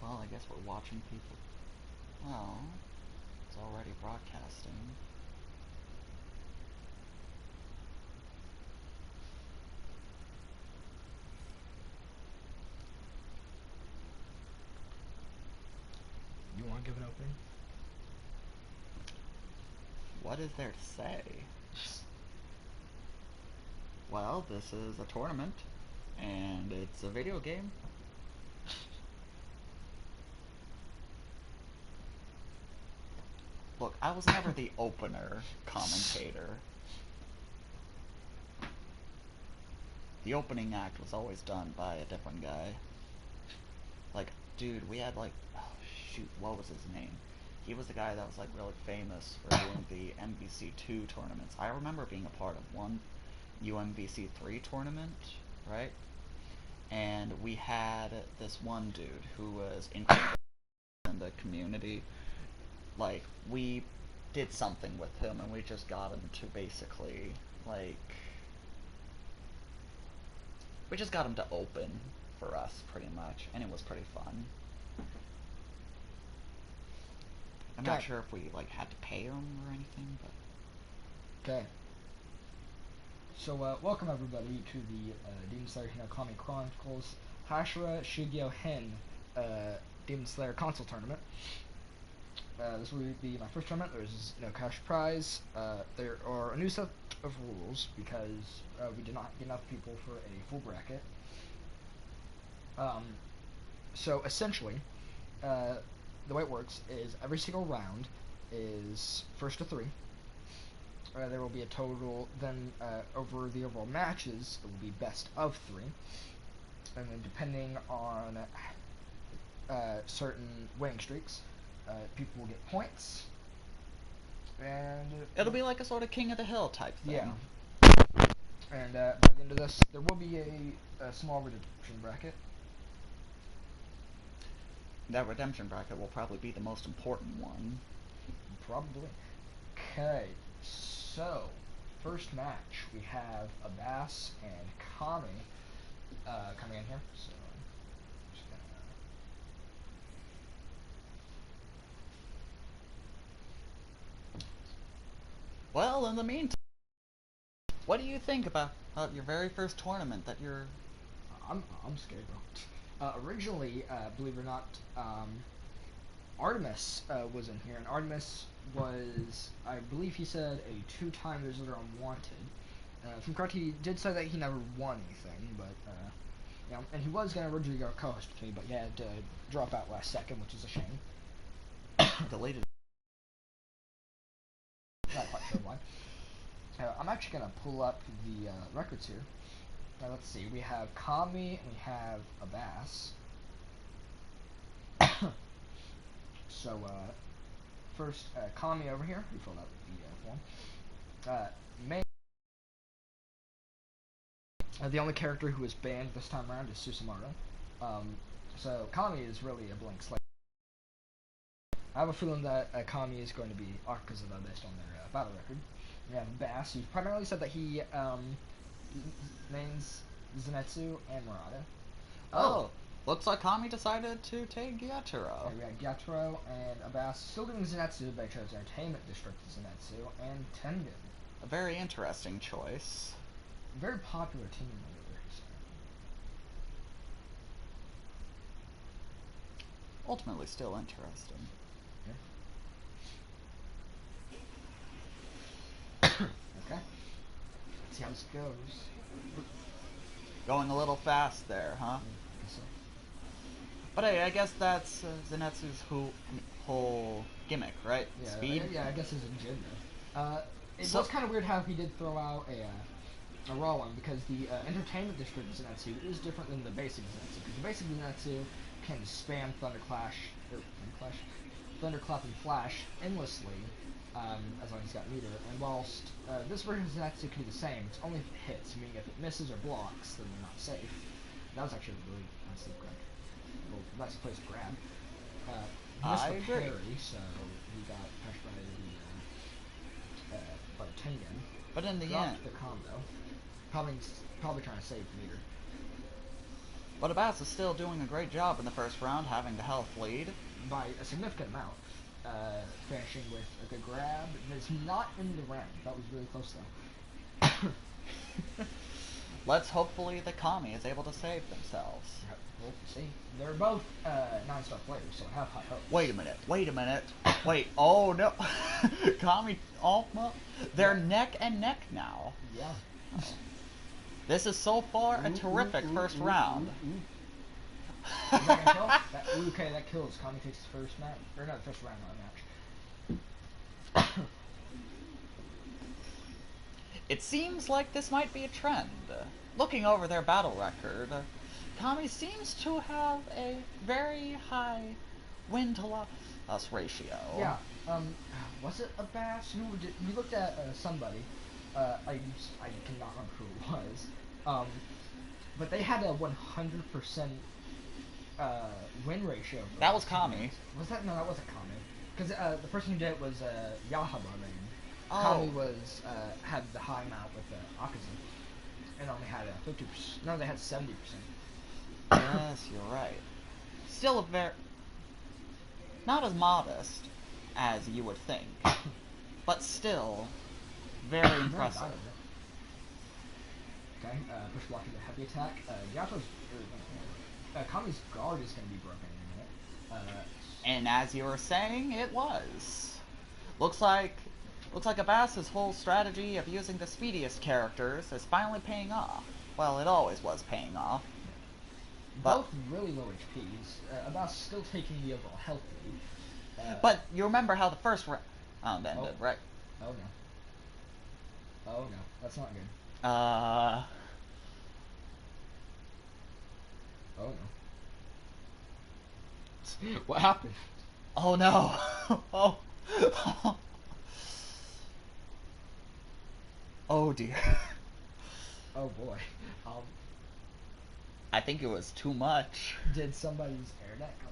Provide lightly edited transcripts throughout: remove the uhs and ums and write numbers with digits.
Well, I guess we're watching people. Well, it's already broadcasting. You want to give an opening? What is there to say? Well, this is a tournament, and it's a video game. Look, I was never the opener commentator. The opening act was always done by a different guy. Like, dude, we had like, oh shoot, what was his name? He was the guy that was like really famous for doing the MVC2 tournaments. I remember being a part of one UMVC3 tournament, right? And we had this one dude who was incredible in the community. Like, we did something with him and we just got him to basically, like, we just got him to open for us pretty much, and it was pretty fun. I'm not sure if we like had to pay him or anything, but okay. So welcome everybody to the Demon Slayer Hinokami Chronicles Hashira Shugyo Hen Demon Slayer console tournament. This will be my first tournament. There's no cash prize. There are a new set of rules because we did not get enough people for a full bracket. So essentially, the way it works is every single round is first to three. There will be a total, then over the overall matches, it will be best of three. And then depending on certain winning streaks, people will get points. And it'll be like a sort of King of the Hill type thing. Yeah. And by the end of this, there will be a small redemption bracket. That redemption bracket will probably be the most important one. Probably. Okay, so first match we have Abbas and Kami coming in here. So I'm just gonna... Well, in the meantime, what do you think about your very first tournament that you're... I'm scared, bro. Originally, believe it or not, Artemis was in here, and Artemis was, I believe he said, a two-time visitor on Wanted. From correct, he did say that he never won anything, but, you know, and he was going to originally go co-host with me, but he had to drop out last second, which is a shame. Deleted. Not quite sure why. I'm actually going to pull up the records here. Now, let's see. We have Kami and we have Abbas. So, first, Kami over here, who filled out the form. May the only character who is banned this time around is Susumaru. So, Kami is really a blank slate. I have a feeling that Kami is going to be Akazuba based on their battle record. We have Bass, who primarily said that he mains Zenitsu and Murata. Oh, looks like Kami decided to take Gyatoro. We got Gyatoro and Abbas still doing Zenitsu, but chose Entertainment District Zenitsu and Tengen. A very interesting choice. Very popular team leader. Ultimately, still interesting. Okay. Let's see how this goes. Going a little fast there, huh? So. But hey, I guess that's Zenitsu's whole gimmick, right? Yeah, Speed? Yeah, I guess it's a gender. It was kind of weird how he did throw out a raw one, because the Entertainment District Zenitsu is different than the basic Zenitsu. Because the basic Zenitsu can spam Thunderclap and Flash endlessly, as long as he's got meter. And whilst this version of Zenitsu can do the same, it's only if it hits, meaning if it misses or blocks, then they're not safe. That was actually a really nicely grabbed. Well, nice place to grab. Missed the parry, so he got pushed by Tengen. But in the dropped end, the combo. Probably trying to save meter. But Abbas is still doing a great job in the first round, having the health lead. by a significant amount. Finishing with a good grab. It's not in the round. That was really close though. Let's hopefully the Kami is able to save themselves. We'll see. They're both 9-star players, so I have high hopes. Wait a minute. Wait, oh no. Kami Alpha? They're neck and neck now. Yeah. This is so far a terrific first round. Is that gonna kill? Okay, that kills. Kami takes the first match. Or not the first round, not match. It seems like this might be a trend. Looking over their battle record, Kami seems to have a very high win-to-loss ratio. Yeah. Was it Abbas? We looked at somebody. I cannot remember who it was. But they had a 100% win ratio. That was Kami. Was that? No, that wasn't Kami. Because the person who did it was Yahaba Rain. Oh. Kami was had the high amount with Akazu, and only had 50%. No, they had 70%. Yes, you're right. Still a very... not as modest as you would think, but still very impressive. Okay, push blocking the heavy attack. Yato's... Kami's guard is going to be broken in a minute. And as you were saying, it was. Looks like Abbas's whole strategy of using the speediest characters is finally paying off. Well, it always was paying off. But, both really low HPs. Abbas still taking the overall health lead. but you remember how the first round ended, right? Oh no. Oh no, that's not good. Uh... Oh no. What happened? Oh no. Oh. Oh dear. Oh boy. I think it was too much. Did somebody's internet go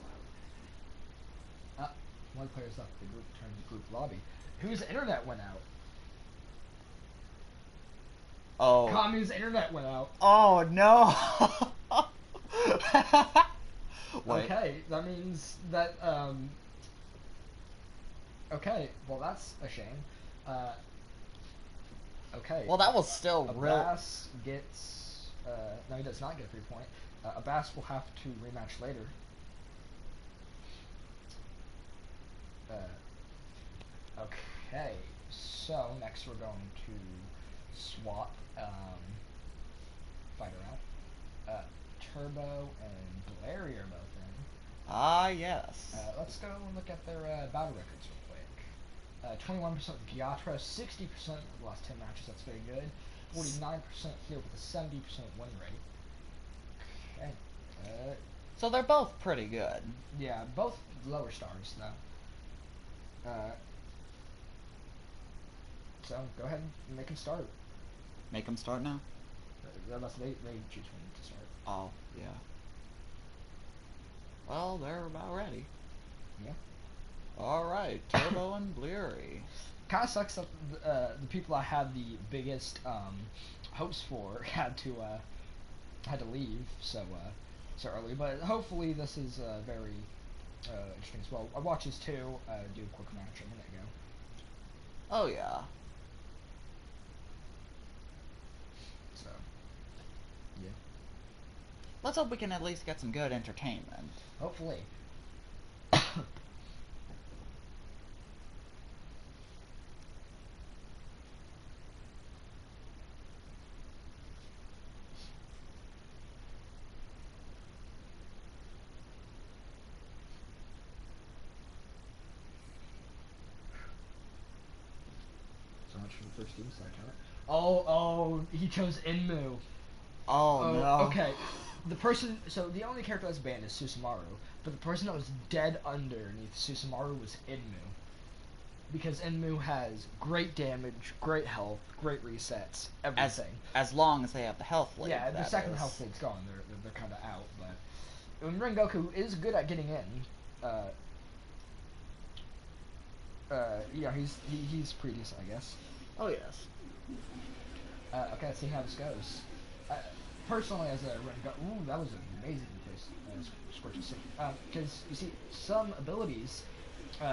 out? One player's left the group, turned to group lobby. Whose internet went out? Oh. Kami's internet went out. Oh no. Wait. Okay, that means that okay, well that's a shame. Okay. Well, that was still real. Abbas gets no, he does not get a 3-point. Abbas will have to rematch later. Okay, so next we're going to swap fighter out. Turbo and Blairy are both in. Ah, yes. Let's go and look at their battle records real quick. 21% with Gyatra, 60% of the last 10 matches, that's very good. 49% here with a 70% win rate. Okay. So they're both pretty good. Yeah, both lower stars though. So go ahead and make them start. Make them start now? Unless they choose when to start. Oh, yeah. Well, they're about ready. Yeah. Alright, Turbo and Bleary. Kind of sucks that the people I had the biggest hopes for had to leave so early, but hopefully this is very interesting as well. I watched this too. Do a quick match a minute ago. Oh yeah. So yeah. Let's hope we can at least get some good entertainment. Hopefully. So much for the first Doom Slayer tournament. Oh, he chose Inmu. Oh no. Okay. The person, so the only character that's banned is Susumaru, but the person that was dead underneath Susumaru was Inmu. Because Inmu has great damage, great health, great resets, everything. As long as they have the health lead. Yeah, the second health lead's gone. They're kind of out, but Rengoku is good at getting in. Yeah, he's pretty decent, I guess. Oh yes. Okay, let's see how this goes. Personally, as a Rengoku, ooh, that was a amazing because Scorch's City. Because you see, some abilities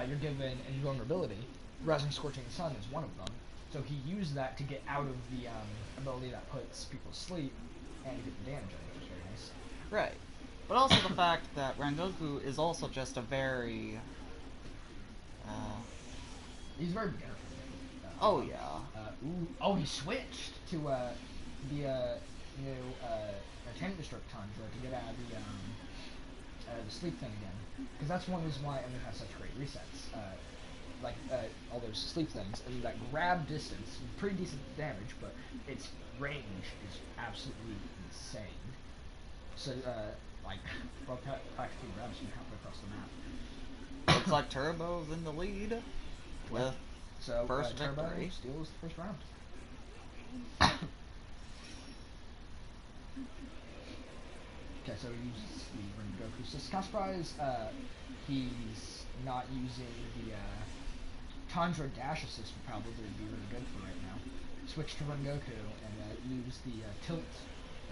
you're given invulnerability. Rising Scorching Sun is one of them. So he used that to get out of the ability that puts people to sleep and get the damage out, which is very nice. Right. But also the fact that Rengoku is also just a very... He's very beginner friendly. Oh, yeah. Oh, he switched to the new Entertainment District Tundra to get out of the sleep thing again. Because that's one reason why Emily has such great resets. All those sleep things, and that grab distance, pretty decent damage, but its range is absolutely insane. So, practically grabs from halfway across the map. Looks like Turbo's in the lead with first Turbo victory. steals the first round. Okay, so he uses the Rengoku. So Kaspar's, he's not using the Tundra dash assist would probably be really good for right now. Switch to Rengoku and use the tilt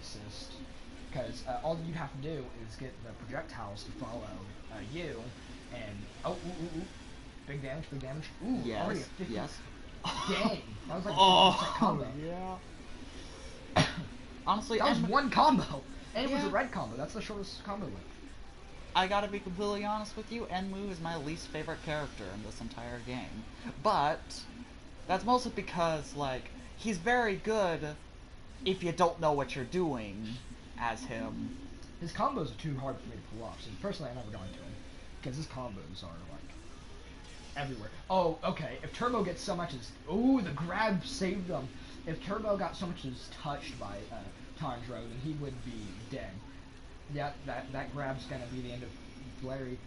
assist, because all you have to do is get the projectiles to follow you, and big damage, big damage. Ooh, Yes, already a 50. yes. Dang, that was like a 50% Oh, combo. yeah. Honestly, That was one combo, and it was a Yeah. red combo. That's the shortest combo length. I gotta be completely honest with you, Enmu is my least favorite character in this entire game. But that's mostly because, like, he's very good if you don't know what you're doing as him. His combos are too hard for me to pull off, so personally I never gone to him, because his combos are, like, everywhere. Oh, okay, if Turbo gets so much as... Ooh, the grab saved him. If Turbo got so much as touched by Tanjiro, then he would be dead. Yeah, that grab's gonna be the end of Blairy.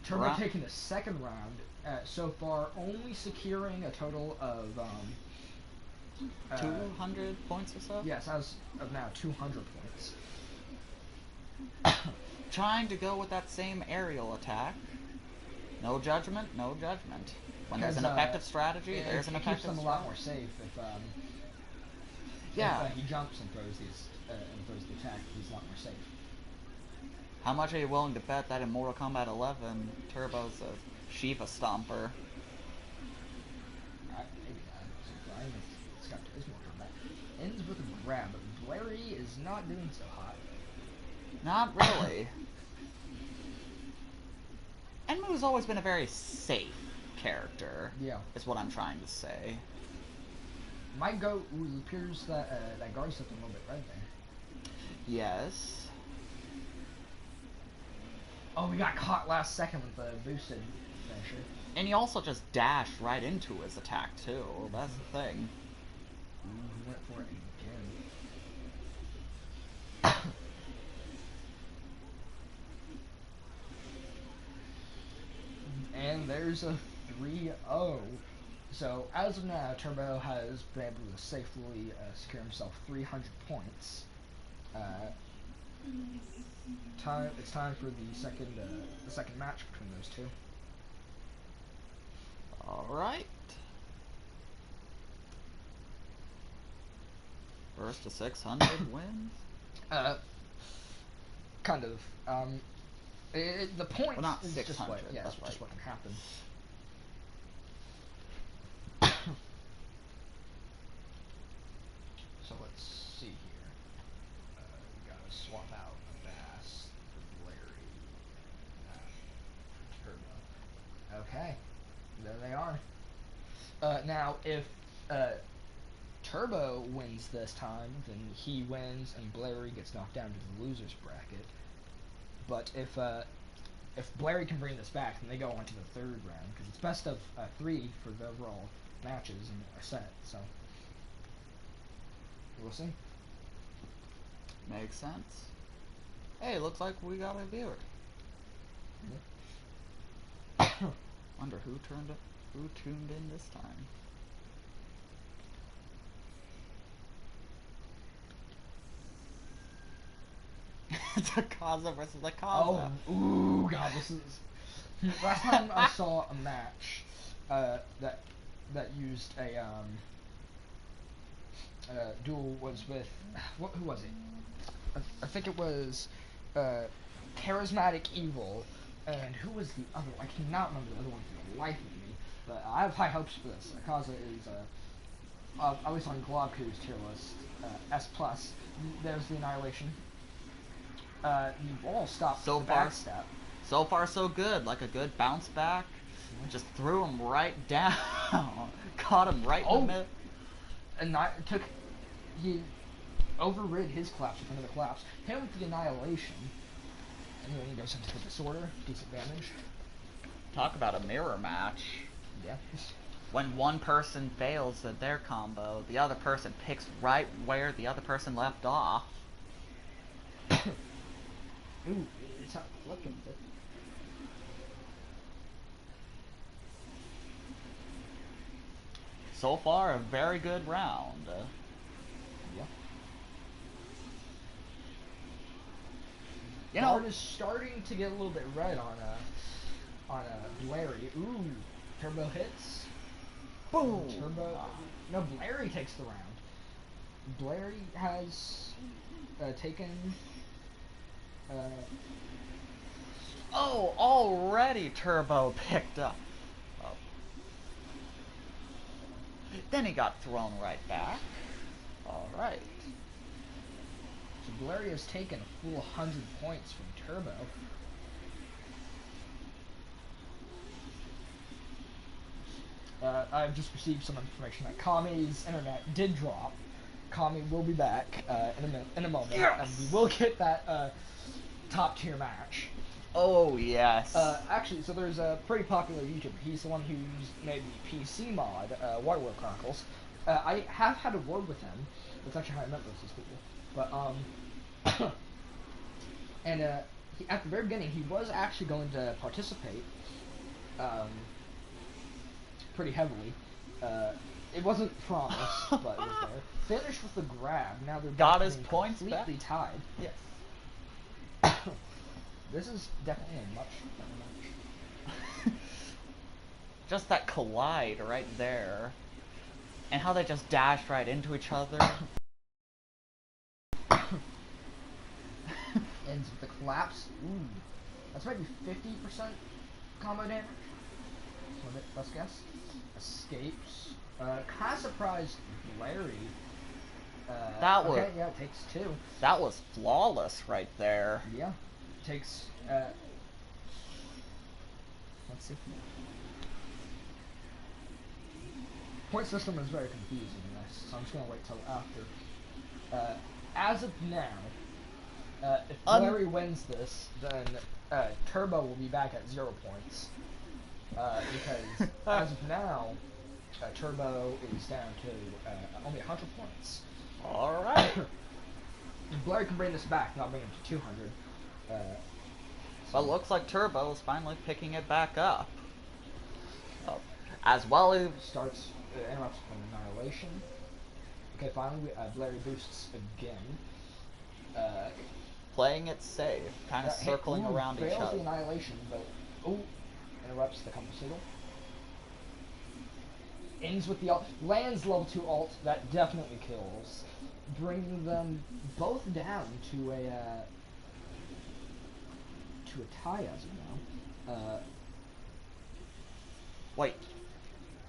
Turbo taking the second round, so far only securing a total of 200 points or so? yes, as of now 200 points. Trying to go with that same aerial attack. No judgment, no judgment. When there's an effective strategy, there's an effective strategy. It keeps them a lot more safe if if he jumps and throws the attack. He's a lot more safe. How much are you willing to bet that in Mortal Kombat 11, Turbo's a Shiva Stomper? Maybe not. It's got his Mortal Kombat. Ends with a grab, but Blairy is not doing so hot. Not really. Enmu's always been a very safe character. Yeah. Is what I'm trying to say. Might go. Ooh, it appears that that guard slipped a little bit right there. Yes. Oh, we got caught last second with the boosted finisher. And he also just dashed right into his attack too. That's the thing. Ooh, he went for it again. And there's a 3-0. So, as of now, Turbo has been able to safely secure himself 300 points. It's time for the second match between those two. Alright. First to 600 wins? Kind of. The point not is 600, just what, yeah, but it's like... just what can happen. So let's see here. We gotta swap out Bass for Blairy and Turbo. Okay, there they are. Now, if Turbo wins this time, then he wins and Blairy gets knocked down to the losers bracket. But if Blairy can bring this back, then they go on to the third round, because it's best of 3 for the overall matches in a set, so we'll see. Makes sense. Hey, looks like we got a viewer. Yep. Wonder who tuned in this time. It's a Kaza versus a Kaza. Oh, ooh, God, this is... Last time I saw a match that used a duel was with... who was it? I think it was uh, charismatic evil, and who was the other? I cannot remember the other one for the life of me. But I have high hopes for this. Akaza is at least on Globku's tier list, S plus. There's the Annihilation. The wall stopped So the far, backstab. so far so good. Like a good bounce back. Just threw him right down. Caught him right in the middle. And he overrid his collapse with another collapse. Hit him with the Annihilation. And then he goes into the Disorder. Decent damage. Talk about a mirror match. Yeah. When one person fails at their combo, the other person picks right where the other person left off. Ooh, it's not looking good. So far, a very good round. Yeah. You know, Guard is starting to get a little bit red on Larry. Ooh, turbo hits. boom. Turbo. No, Blairy takes the round. Blairy has taken. Oh, already Turbo picked up. Oh. Then he got thrown right back. Alright. So Blairy has taken a full 100 points from Turbo. I've just received some information that Kami's internet did drop. Kami will be back in a moment, yes! and we will get that top tier match. Oh, yes. Actually, so there's a pretty popular YouTuber. He's the one who's made the PC mod, Waterworld Chronicles. I have had a word with him. That's actually how I met those people. But and at the very beginning, he was actually going to participate. Pretty heavily. It wasn't promised, but it was there. Finished with the grab. Now they're got his points completely back? tied. Yes. This is definitely a much better match. Just that collide right there. And how they just dashed right into each other. Ends with the collapse. Ooh. That's maybe 50% combo damage. Best guess. Escapes. Kind of surprised Larry. That was. Okay, yeah, it takes 2. That was flawless right there. Yeah. Takes. Let's see. Point system is very confusing in this, so I'm just gonna wait till after. As of now, if Larry wins this, then Turbo will be back at 0 points. Because as of now, Turbo is down to only 100 points. Alright. If Blair can bring this back, not bring him to 200. Well, it looks like Turbo is finally picking it back up. Oh. As well as... Starts, interrupts with an Annihilation. Okay, finally, Blairy boosts again. Playing it safe, kind of circling around each fails other. the Annihilation, but... Ooh, interrupts the Compass Signal. Ends with the alt. Lands level 2 alt, that definitely kills. Bringing them both down to a tie as of now. Wait.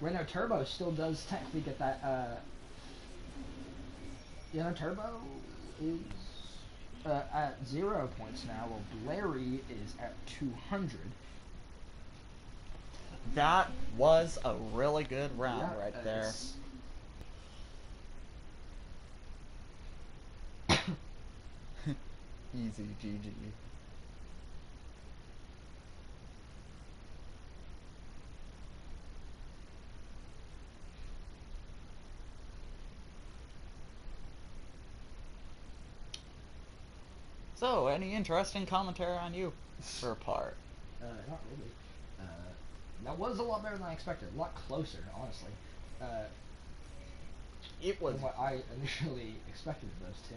Renault Turbo still does technically get that. Turbo is at 0 points now, while Blairy is at 200. That was a really good round right there. Easy, GG. So, any interesting commentary on you for a part? Not really. That was a lot better than I expected. A lot closer, honestly. It was than what I initially expected of those two.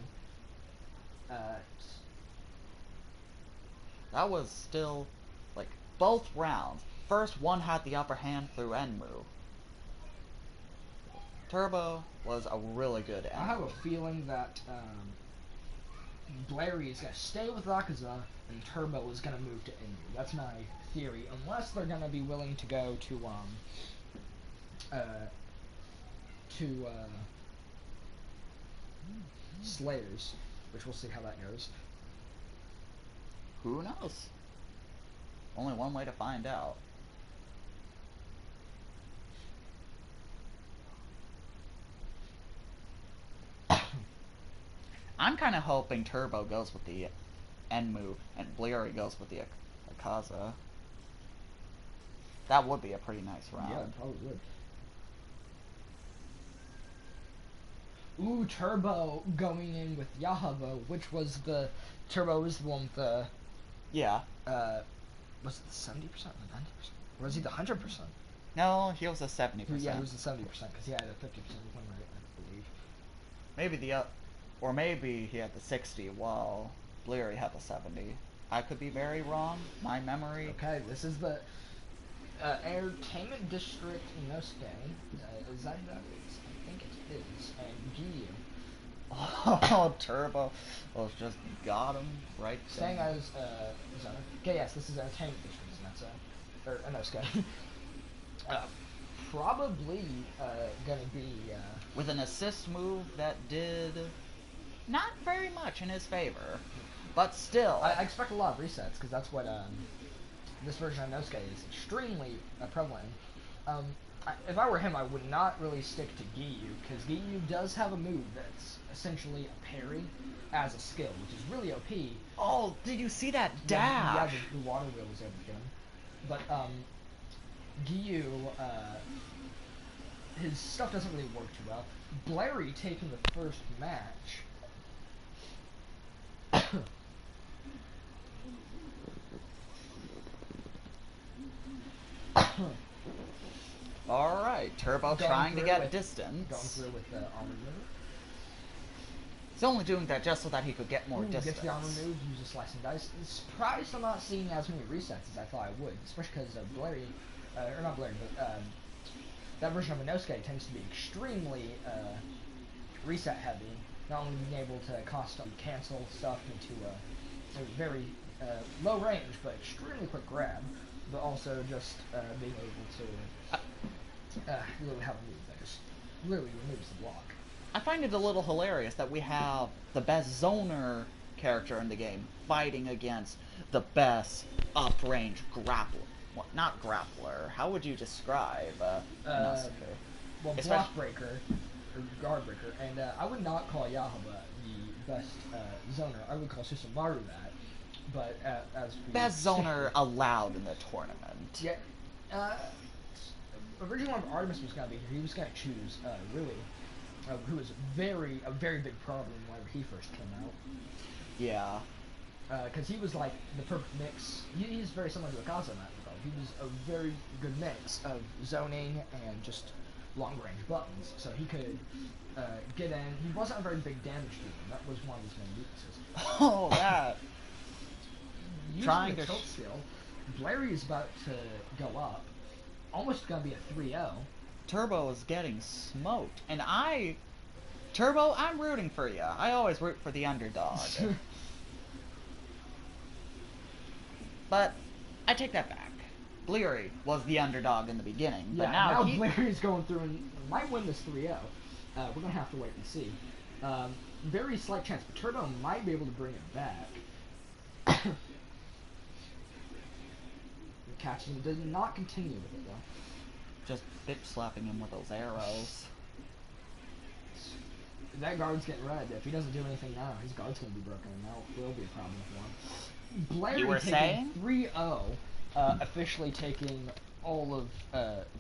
That was still, like, both rounds. First, one had the upper hand through Enmu. Turbo was a really good Enmu. I have a feeling that Blairy is gonna stay with Akaza, and Turbo is gonna move to Inu. That's my theory, unless they're gonna be willing to go uh, to Slayers, which we'll see how that goes. Who knows? Only one way to find out. I'm kind of hoping Turbo goes with the Enmu and Bleary goes with the Akaza. That would be a pretty nice round. Yeah, it probably would. Ooh, Turbo going in with Yahaba, which was the Turbo was the one with the Yeah. Was it the 70% or the 90%? Or was he the 100%? No, he was a 70%. Yeah, he was the 70% because he had a 50% win rate, I believe. Maybe or maybe he had the 60 while Bleary had the 70. I could be very wrong. My memory. Okay, this is the Entertainment District Inosuke. Is that who that is? I think it is. And Giyu. Oh, Turbo. Well, just got him right Staying there. as Zona. Okay, yes, this is Entertainment District, and that's or Inosuke. Probably gonna be with an assist move that did not very much in his favor, but still. I expect a lot of resets because that's what this version of Inosuke is extremely prevalent. If I were him, I would not really stick to Giyu because Giyu does have a move that's essentially a parry as a skill, which is really OP. Oh, did you see that dash? Yeah, the water wheel was everything. But Giyu, his stuff doesn't really work too well. Blairy taking the first match. Alright, Turbo trying to get distance. Going through with the armor move. He's only doing that just so that he could get more distance. Gets the armor move, uses slice and dice. Surprised I'm not seeing as many resets as I thought I would, especially because Blairy, or not Blairy, but that version of Inosuke tends to be extremely reset heavy. Not only being able to constantly cancel stuff into a very low range but extremely quick grab, but also just being able to literally have a move that just literally removes the block. I find it a little hilarious that we have the best zoner character in the game fighting against the best up-range grappler. Well, not grappler. How would you describe Inosuke? Well, block breaker, or guard breaker, and I would not call Yahaba the best zoner. I would call Susumaru that, but as best zoner allowed in the tournament. Yeah. Originally, when Artemis was going to be here, he was going to choose really, who was a very big problem whenever he first came out. Yeah. Because he was like the perfect mix. He's very similar to Akaza in that regard. He was a very good mix of zoning and just long range buttons. So he could get in. He wasn't a very big damage dealer. That was one of his main weaknesses. Oh, that. Using the tilt skill, Blairy is about to go up. Almost gonna be a 3-0. Turbo is getting smoked, and Turbo, I'm rooting for you. I always root for the underdog. But I take that back. Bleary was the underdog in the beginning, but now Blairy's going through and might win this 3-0. We're gonna have to wait and see. Very slight chance, but Turbo might be able to bring it back. Catching him, did not continue with it though. Just bitch slapping him with those arrows. That guard's getting red. If he doesn't do anything now, his guard's going to be broken, and that will be a problem for him. Blairy taking 3-0, officially taking all of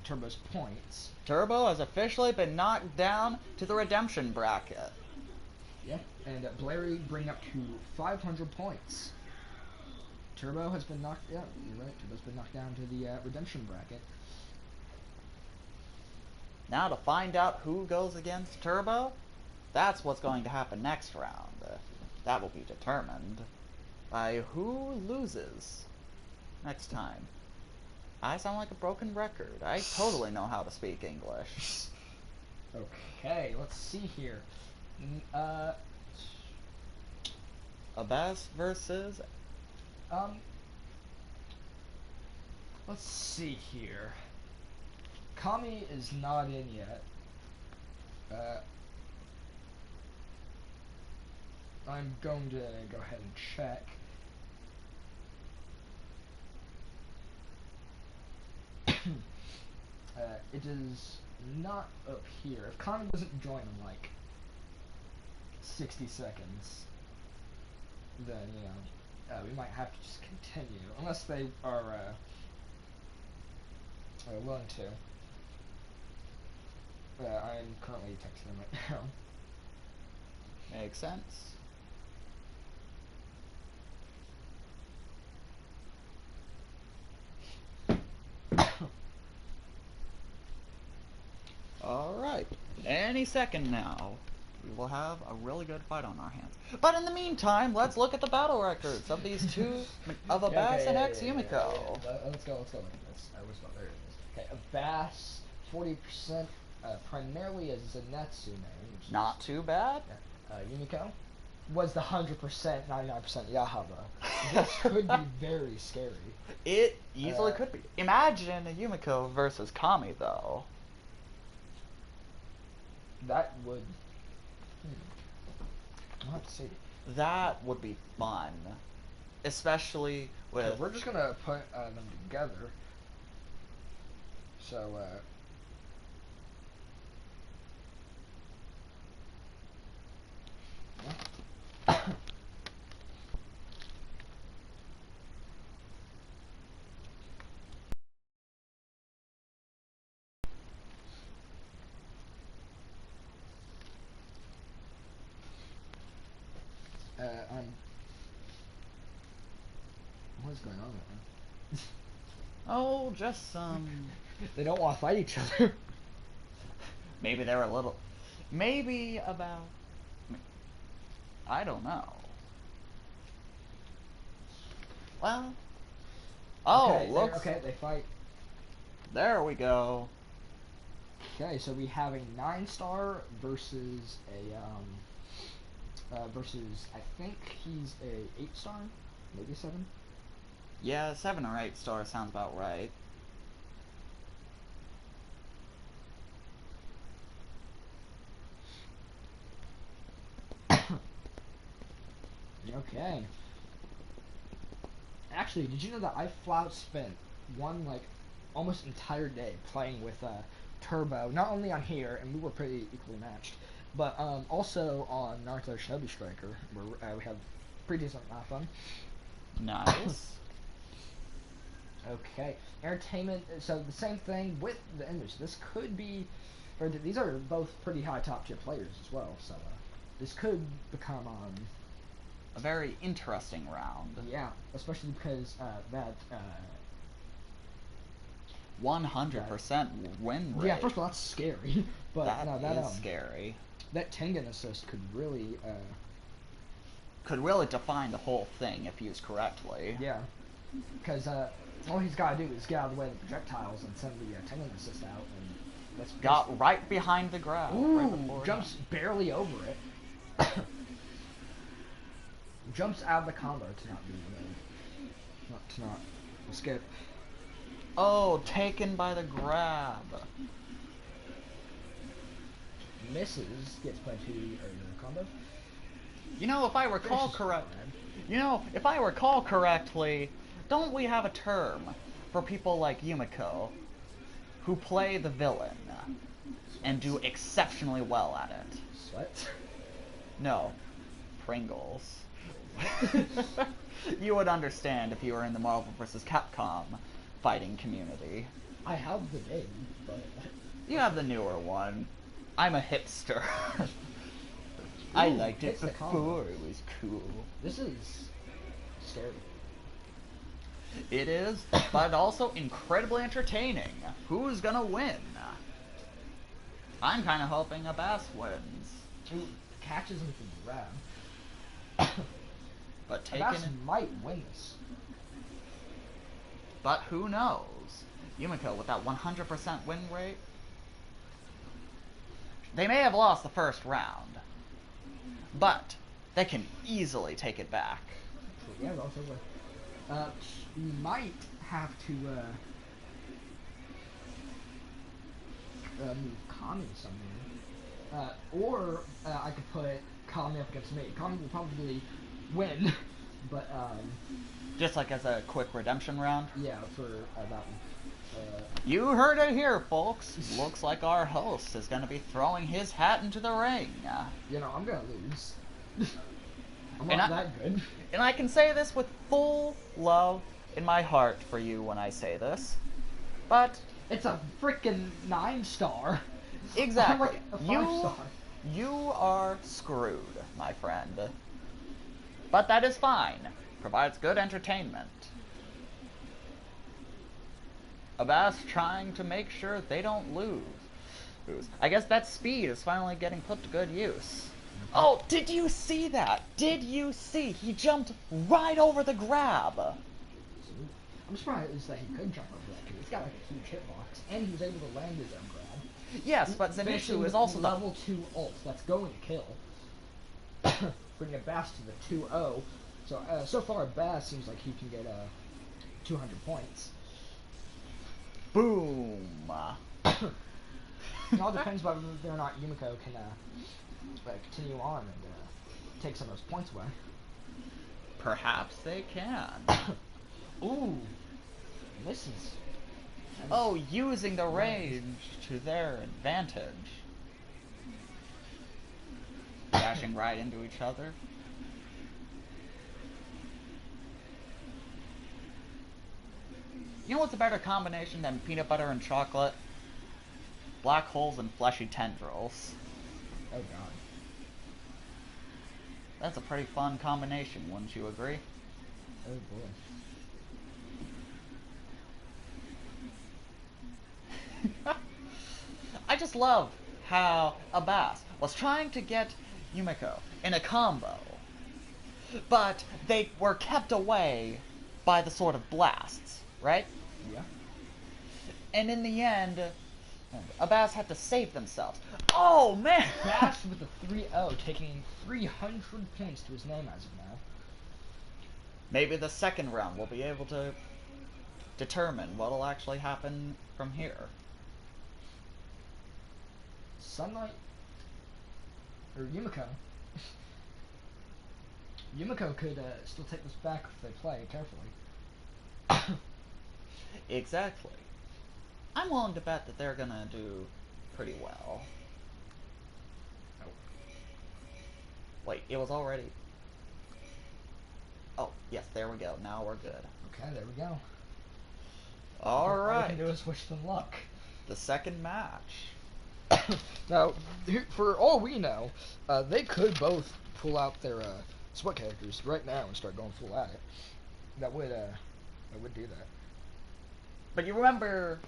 Turbo's points. Turbo has officially been knocked down to the redemption bracket. Yeah, and Blairy bring up to 500 points. Turbo has been knocked down. You're right. Turbo's been knocked down to the redemption bracket. Now to find out who goes against Turbo, that's what's going to happen next round. That will be determined by who loses next time. I sound like a broken record. I totally know how to speak English. Okay, let's see here. Abbas versus... Um, let's see here. Kami is not in yet. I'm going to go ahead and check. It is not up here. If Kami doesn't join in like 60 seconds, then, you know, we might have to just continue. Unless they are willing to. I'm currently texting them right now. Makes sense. Alright. Any second now, we will have a really good fight on our hands. But in the meantime, let's look at the battle records of these two, of Abbas and ex Yumiko. Let's go look at this. I was about there it is. Okay, Abbas, 40%, primarily as Zenetsu name. Not too bad. Yumiko was the 100%, 99% Yahaba. This could be very scary. It easily could be. Imagine Yumiko versus Kami, though. That would... I'll have to see. That would be fun. Especially with... Okay, we're just gonna put them together. So, what is going on right now? Oh, just some... They don't want to fight each other. Maybe they're a little... Maybe about... I don't know. Well... Oh, okay, look. Okay, they fight. There we go. Okay, so we have a 9-star versus a versus I think he's a 8-star, maybe 7. Yeah, 7 or 8 star sounds about right. Okay. Actually, did you know that I spent one like almost entire day playing with Turbo, not only on here, and we were pretty equally matched, but also on Naruto Shinobi Striker, where we have pretty decent fun. Nice. Okay, entertainment. So the same thing with the image. This could be, or these are both pretty high top tier players as well. So this could become a very interesting round. Yeah, especially because that 100% win rate. Yeah, first of all, that's scary. But that no, that is scary. That Tengen assist could really define the whole thing if used correctly. Yeah, because all he's got to do is get out of the way of the projectiles and send the Tengen assist out, and that's got right behind the grab. Ooh, right jumps barely over it. Jumps out of the combo to not be not escape. Oh, taken by the grab. Misses, gets put to the combo. You know, if I recall correctly, don't we have a term for people like Yumiko who play the villain and do exceptionally well at it? Sweat? No, Pringles. You would understand if you were in the Marvel vs. Capcom fighting community. I have the name, but... You have the newer one. I'm a hipster. I liked it before it was cool. This is scary. It is, but also incredibly entertaining. Who's gonna win? I'm kind of hoping Abbas wins. Who catches him from the grab. But taken... Abbas might win this. But who knows? Yumiko with that 100% win rate. They may have lost the first round, but they can easily take it back. Yeah, also, we might have to move Kami somewhere. Or I could put Kami up against me. Kami will probably win, but Just like as a quick redemption round. yeah, for that one. You heard it here, folks. Looks like our host is going to be throwing his hat into the ring. You know, I'm gonna lose. I'm And not that good. And I can say this with full love in my heart for you when I say this. But It's a freaking 9-star. exactly, I'm like a 5-star. you are screwed, my friend. But that is fine. Provides good entertainment. Abbas trying to make sure they don't lose. I guess that speed is finally getting put to good use. Oh, did you see that? Did you see? He jumped right over the grab. I'm surprised that he could jump over that, too. He's got like a huge hitbox, and he was able to land his own grab. Yes, but Zenitsu is also level 2 ult. That's going to kill. Bringing Abbas to the 2-0. So far, Abbas seems like he can get 200 points. Boom. It all depends whether or not Yumiko can continue on and take some of those points away. Perhaps they can. Ooh, misses. Oh, using the range to their advantage. Dashing right into each other. You know what's a better combination than peanut butter and chocolate? Black holes and fleshy tendrils. Oh god. That's a pretty fun combination, wouldn't you agree? Oh boy. I just love how Abbas was trying to get Yumiko in a combo, but they were kept away by the sort of blasts, right? Yeah. And in the end, Abbas had to save themselves. Oh, man! Abbas with a 3-0, taking 300 points to his name as of now. Maybe the second round we'll be able to determine what'll actually happen from here. Sunlight or Yumiko. Yumiko could still take this back if they play carefully. Exactly. I'm willing to bet that they're gonna do pretty well. Oh. Wait, it was already... Oh, yes, there we go. Now we're good. Okay, there we go. All All right. we can do is wish them luck. The second match. Now, for all we know, they could both pull out their sweat characters right now and start going full at it. That would do that. But you remember...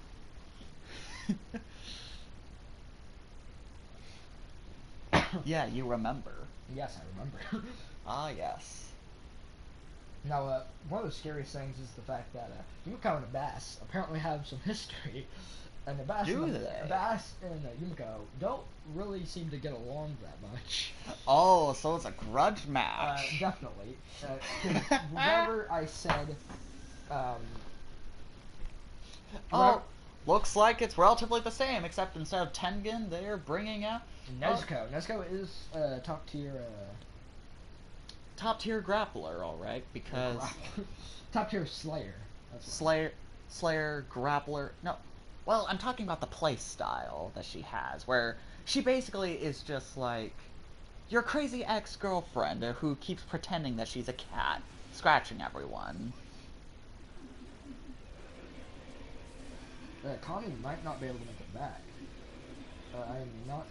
Yeah, you remember. Yes, I remember. Ah, yes. Now, one of the scariest things is the fact that Yumiko and Abbas apparently have some history, and Abbas Do and, they? Abbas and Yumiko don't really seem to get along that much. Oh, so it's a grudge match. Definitely. 'Cause remember I said, Oh, looks like it's relatively the same, except instead of Tengen, they're bringing out... Nezuko. Nezuko is top tier. Top tier grappler, alright, because... Top tier Slayer. That's what. Slayer, grappler... No, well, I'm talking about the play style that she has, where she basically is just like your crazy ex-girlfriend who keeps pretending that she's a cat, scratching everyone. Connie might not be able to make it back. I'm not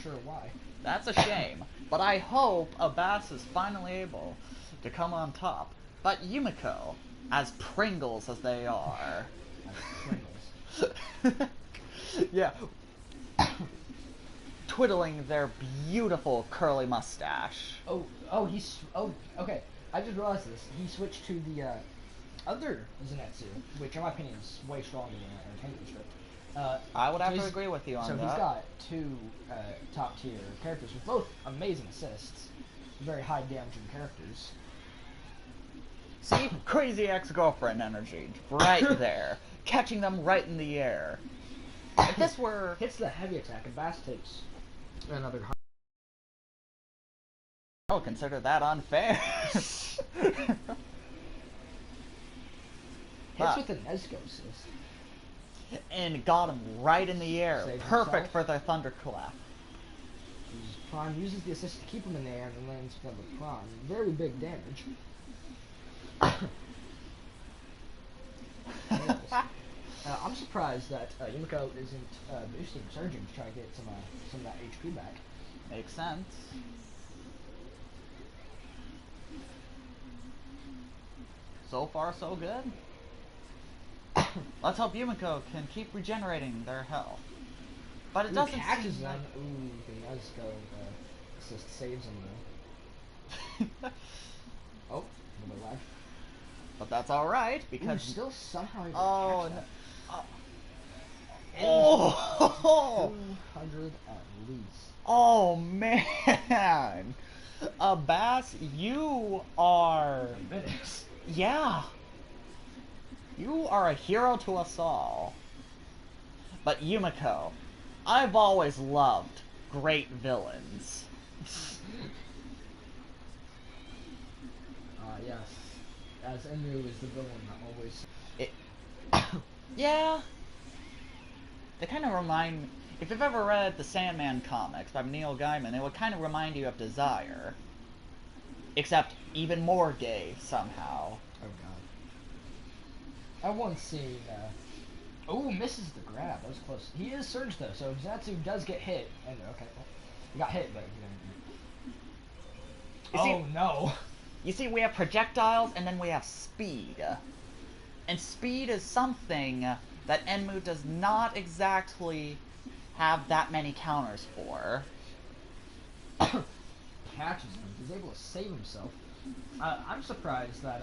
sure why. That's a shame, but I hope Abbas is finally able to come on top. But Yumiko, as Pringles as they are... Pringles. Yeah. Twiddling their beautiful curly mustache. Oh, okay. I just realized this. He switched to the other Zenitsu, which in my opinion is way stronger than Entertainment District. I would have so to agree with you on so that. he's got two top tier characters with both amazing assists. very high damaging characters. See, crazy ex-girlfriend energy, right there, catching them right in the air. If this were hits the heavy attack, and Bass takes another. I would consider that unfair. Hits with the Nesgos. And got him right in the air. Saves Perfect himself. for their thunderclap. Prime uses the assist to keep him in the air and lands with the Prime. Very big damage. I'm surprised that Yumiko isn't boosting Surgeon to try to get some of that HP back. Makes sense. So far, so good. Let's hope Yumiko can keep regenerating their health. But it doesn't catches seem them. like... Ooh, the Nesgo assist saves him though. Oh, a little life. But that's alright, because... Ooh, still somehow able Oh, to catch no. that. Oh! 200 at least. Oh, man! Bass, you are... Minutes. Yeah! You are a hero to us all. But Yumiko, I've always loved great villains. Yes. As Enu is the villain that always... Yeah. They kind of remind me... If you've ever read the Sandman comics by Neil Gaiman, they would kind of remind you of Desire. Except even more gay, somehow. Oh god. I've once seen, oh, misses the grab. That was close. He is surged though, so if Zatsu does get hit, and okay, well, he got hit, but oh no. You see, we have projectiles, and then we have speed. And speed is something that Enmu does not exactly have that many counters for. Catches him. He's able to save himself. I'm surprised that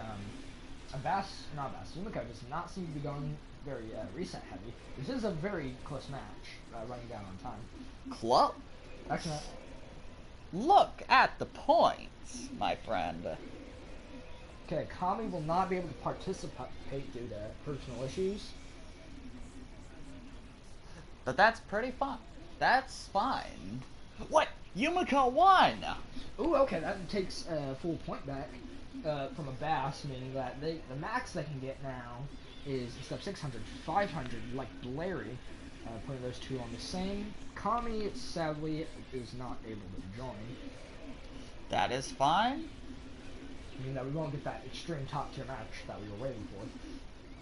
Yumiko does not seem to be going very reset heavy. This is a very close match, running down on time. Close? Actually, Look at the points, my friend. okay, Kami will not be able to participate due to personal issues. But that's pretty fun. That's fine. What? Yumiko won! Ooh, okay, that takes a full point back from a Bass, meaning that the max they can get now is, instead of 600, 500, like Larry, putting those two on the same. Kami, sadly, is not able to join. That is fine. Meaning that we won't get that extreme top tier match that we were waiting for.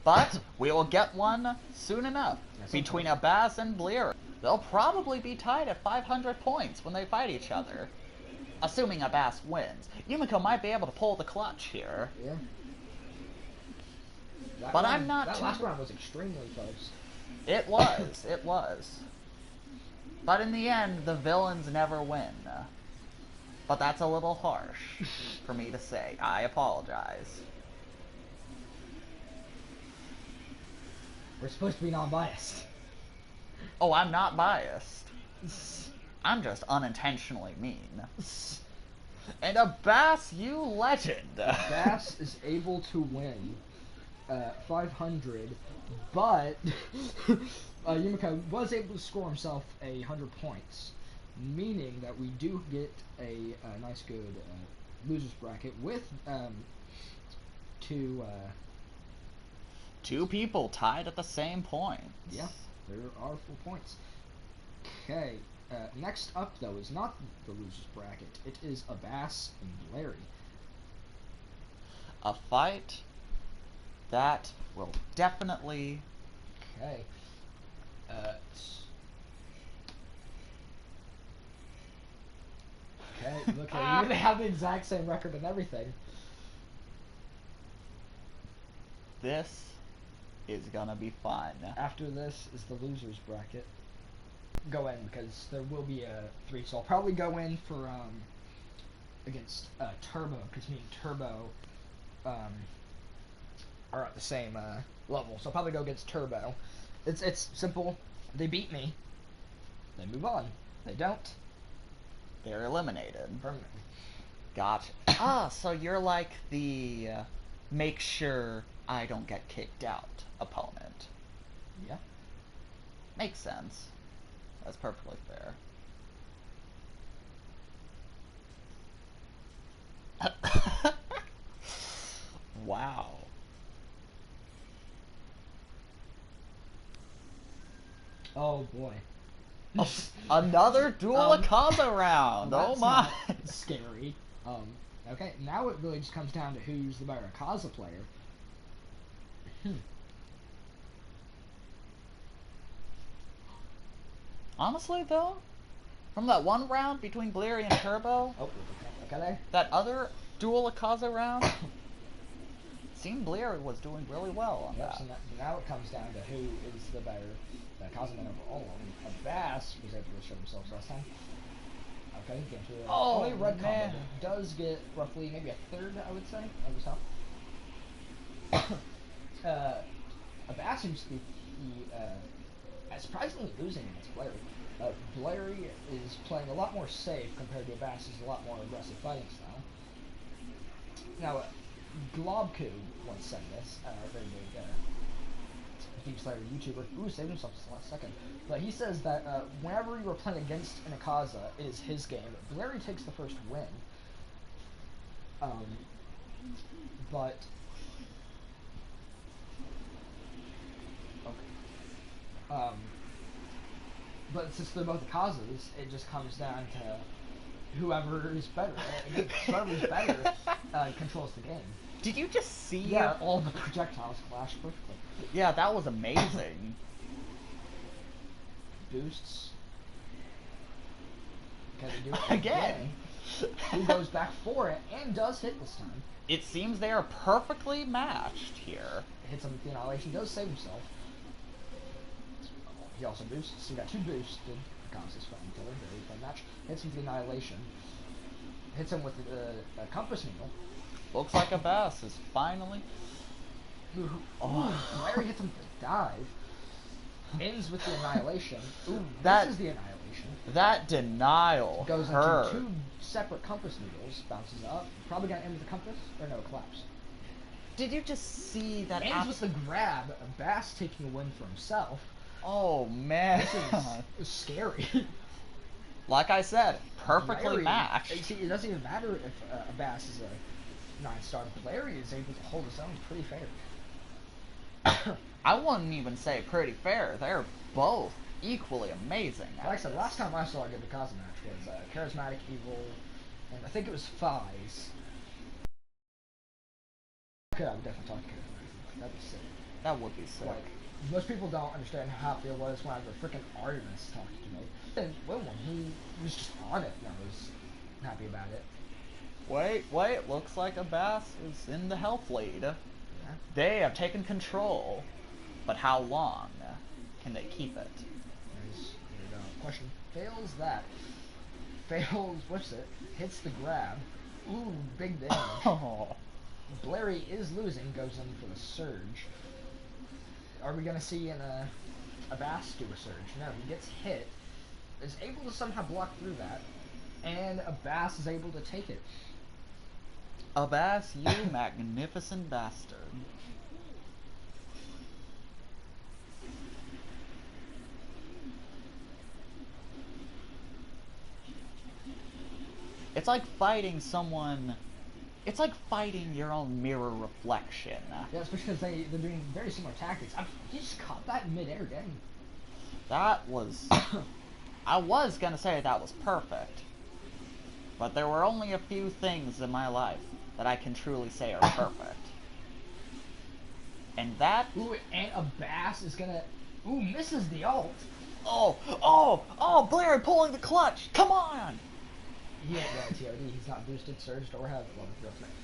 But we will get one soon enough. Yes, Between okay. Abbas and Bleer. They'll probably be tied at 500 points when they fight each other. Assuming Abbas wins. Yumiko might be able to pull the clutch here. Yeah. But I'm not That too... last round was extremely close. It was. It was. But in the end, the villains never win. But that's a little harsh for me to say. I apologize. We're supposed to be non-biased. Oh, I'm not biased. I'm just unintentionally mean. And Abbas, you legend! Bass is able to win 500, but Yumiko was able to score himself 100 points, meaning that we do get a nice good losers bracket with two people tied at the same point. Yeah, there are 4 points. Okay, next up though is not the losers bracket. It is Abbas and Larry. A fight that will definitely... Okay. Okay, look at they have the exact same record and everything. This is gonna be fun. After this is the losers bracket. Go in because there will be a 3, so I'll probably go in for against Turbo because me and Turbo are at the same level, so I'll probably go against Turbo. It's simple. They beat me, they move on. They don't, They're eliminated. permanently. Gotcha. Ah, so you're like the make sure I don't get kicked out opponent. Yeah. Makes sense. That's perfectly fair. Wow. Oh boy. Another dual Akaza round. Well, Oh that's my. not scary. Okay, now it really just comes down to who's the better Akaza player. Honestly, though, from that one round between Bleary and Turbo, Oh, okay there. that other dual Akaza round, seemed Bleary was doing really well on Yep, that. so now it comes down to who is the better Akaza man overall. Bass was able to show themselves last time. Okay, get to only red man. combo. Does get roughly maybe a third, I would say, of his health. Bass seems to be surprisingly losing against Blairy. Blairy is playing a lot more safe compared to Bass's a lot more aggressive fighting style. Now, Globku once said this, a very big Deep Slayer YouTuber who saved himself this last second. But he says that whenever you are playing against an Akaza, it is his game. Blairy takes the first win. But okay. But since they're both Akazas, it just comes down to whoever is better. Whoever is better controls the game. Did you just see? Yeah, all the projectiles clash perfectly. Yeah, that was amazing. Boosts. Can he do it Again? He goes back for it and does hit this time. It seems they are perfectly matched here. Hits him with the Annihilation, does save himself. He also boosts, so he got two boosted Akaza's from each other, very fun match. Hits him with the Annihilation. Hits him with a Compass Needle. Looks like a Bass is finally... Larry hits him with a dive. Ends with the Annihilation. Ooh, that this is the Annihilation. That denial goes hurt. into two separate Compass Needles, bounces up. Probably gonna end with the Compass, or no, collapse. Did you just see that? Ends with the grab. Bass taking a win for himself. Oh man, this is scary. Like I said, perfectly Larry, matched. See, it doesn't even matter if a Bass is a 9-star. Larry is able to hold his own pretty fair. I wouldn't even say pretty fair. They're both equally amazing. Like I said, last time I saw a good Akaza match was Charismatic Evil, and I think it was Fies. Okay, I would definitely talk to Charismatic. That'd be sick. That would be sick. Like, most people don't understand how happy I was when I was freaking Artemis talking to me. And when he was just on it, and I was happy about it. Wait, looks like a Bass is in the health lead. Yeah. They have taken control, but how long can they keep it? There's question. Fails that. Fails, whips it, hits the grab. Ooh, big damage. Oh. Blairy is losing, goes in for the surge. Are we gonna see a Bass do a surge? No, he gets hit, is able to somehow block through that, and a Bass is able to take it. A Bass, you magnificent bastard. It's like fighting someone. It's like fighting your own mirror reflection. Yeah, especially because they're doing very similar tactics. He just caught that in midair, dang. That was... I was gonna say that was perfect. But there were only a few things in my life that I can truly say are perfect. And that... Ooh, and a Bass is gonna... Ooh, misses the ult. Oh, Blair pulling the clutch! Come on! He ain't got TOD, he's not boosted, surged, or have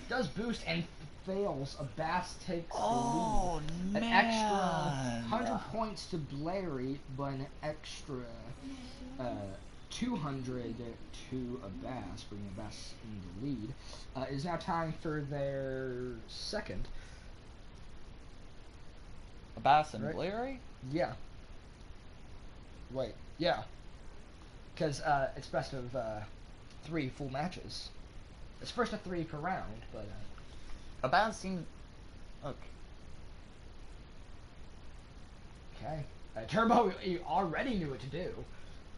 does boost and fails. A Bass takes the lead. Man. An extra 100 points to Blairy, but an extra 200 to a Bass, bringing a Bass in the lead. Is now time for their second. A Bass and Right. Blairy? Yeah. Wait, yeah. Because it's best of 3 full matches. It's first to 3 per round, but Abaz seemed... Okay. okay. Turbo, he already knew what to do,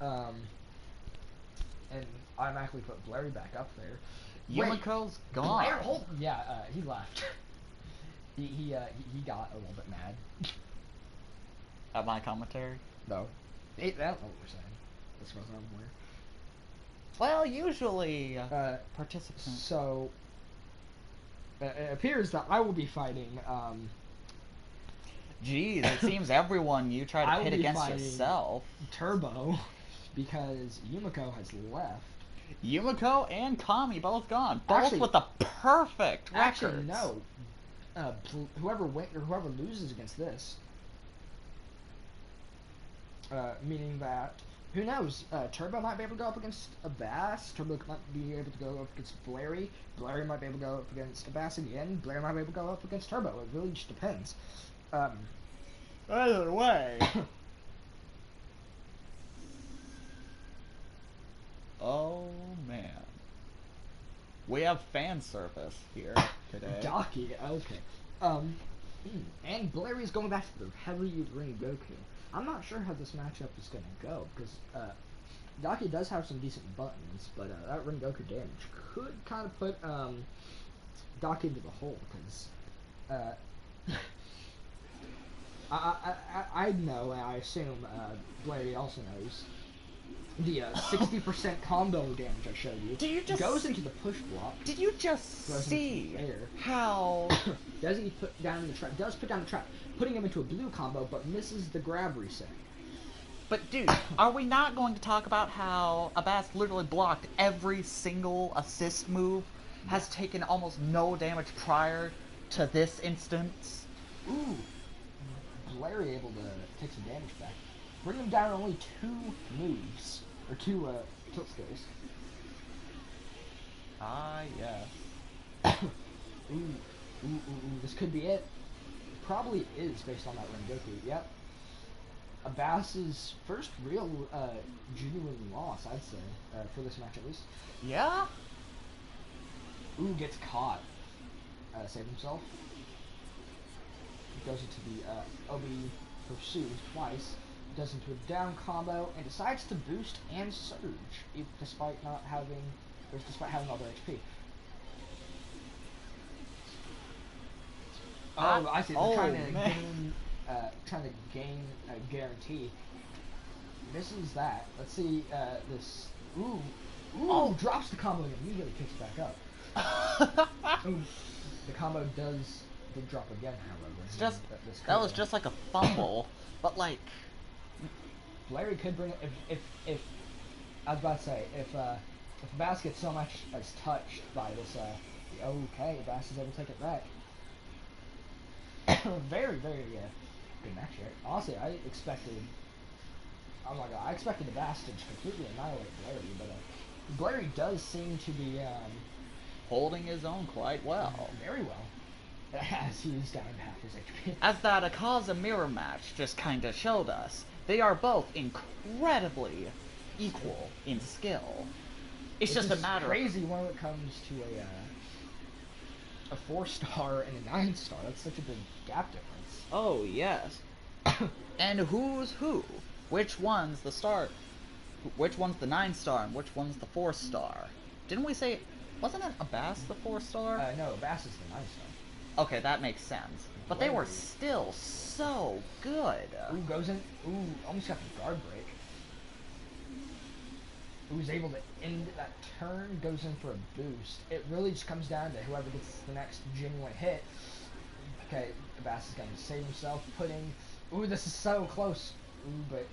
and automatically put Blairy back up there. Yumiko's gone. Blair, he left. he got a little bit mad. At my commentary? No, they don't know what we're saying. As far as I'm aware. Well, usually participants. So it appears that I will be fighting. Jeez, it seems everyone you try I to will pit be against fighting yourself. Turbo, because Yumiko has left. Yumiko and Kami both gone. Both Actually- with the perfect records. Actually, no. Whoever loses against this, meaning that who knows? Turbo might be able to go up against Abass. Turbo might be able to go up against Blairy. Blairy might be able to go up against Abass in the end. Blairy might be able to go up against Turbo. It really just depends. Either way. Oh man. We have fan service here today. Daki, okay. And Blairy's going back to the heavy ring Goku. I'm not sure how this matchup is going to go, because Daki does have some decent buttons, but that ring Goku damage could kind of put Daki into the hole, because I know, and I assume Blairy also knows, the 60% combo damage I showed you, Do you just goes into the push block. Did you just Goes into see the air. how Does he put down the trap? Does put down the trap, putting him into a blue combo, but misses the grab reset. But dude, are we not going to talk about how Abass literally blocked every single assist move, has taken almost no damage prior to this instance? Ooh, Blairy able to take some damage back. Bring him down to only 2 moves, or 2 tilt skills. Ah, yes. Ooh, this could be it. Probably is, based on that Rengoku, yep. Abass's first real, genuine loss, I'd say, for this match at least. Yeah? Ooh, gets caught. Save himself. Goes into the, OB pursues twice. Does into a down combo, and decides to boost and surge, despite having all their HP. Oh, I see. They're trying to gain a guarantee. Misses that. Let's see this. Ooh, drops the combo and immediately picks it back up. Ooh, the combo did drop again, however. It's just that was just like a fumble, but like Blairy could bring it if I was about to say if Bass gets so much as touched by this okay, Bass is able to take it back. Very good match here. Honestly, I expected the Bass to just completely annihilate Blairy, but Blairy does seem to be holding his own quite well. Very well. As he is down half his HP. As that Akaza mirror match just kinda showed us, they are both incredibly equal in skill. It's just a matter crazy when it comes to a 4-star and a 9-star. That's such a big gap difference. Oh yes. And who's who? Which one's the star? Which one's the 9-star and which one's the 4-star? Didn't we say? Wasn't it Abass the 4-star? No, Bass is the 9-star. Okay, that makes sense. But they were still so good. Ooh, goes in. Ooh, almost got the guard break. Who's able to end that turn, goes in for a boost. It really just comes down to whoever gets the next genuine hit. Okay, Abass is going to save himself, putting... Ooh, this is so close. Ooh, but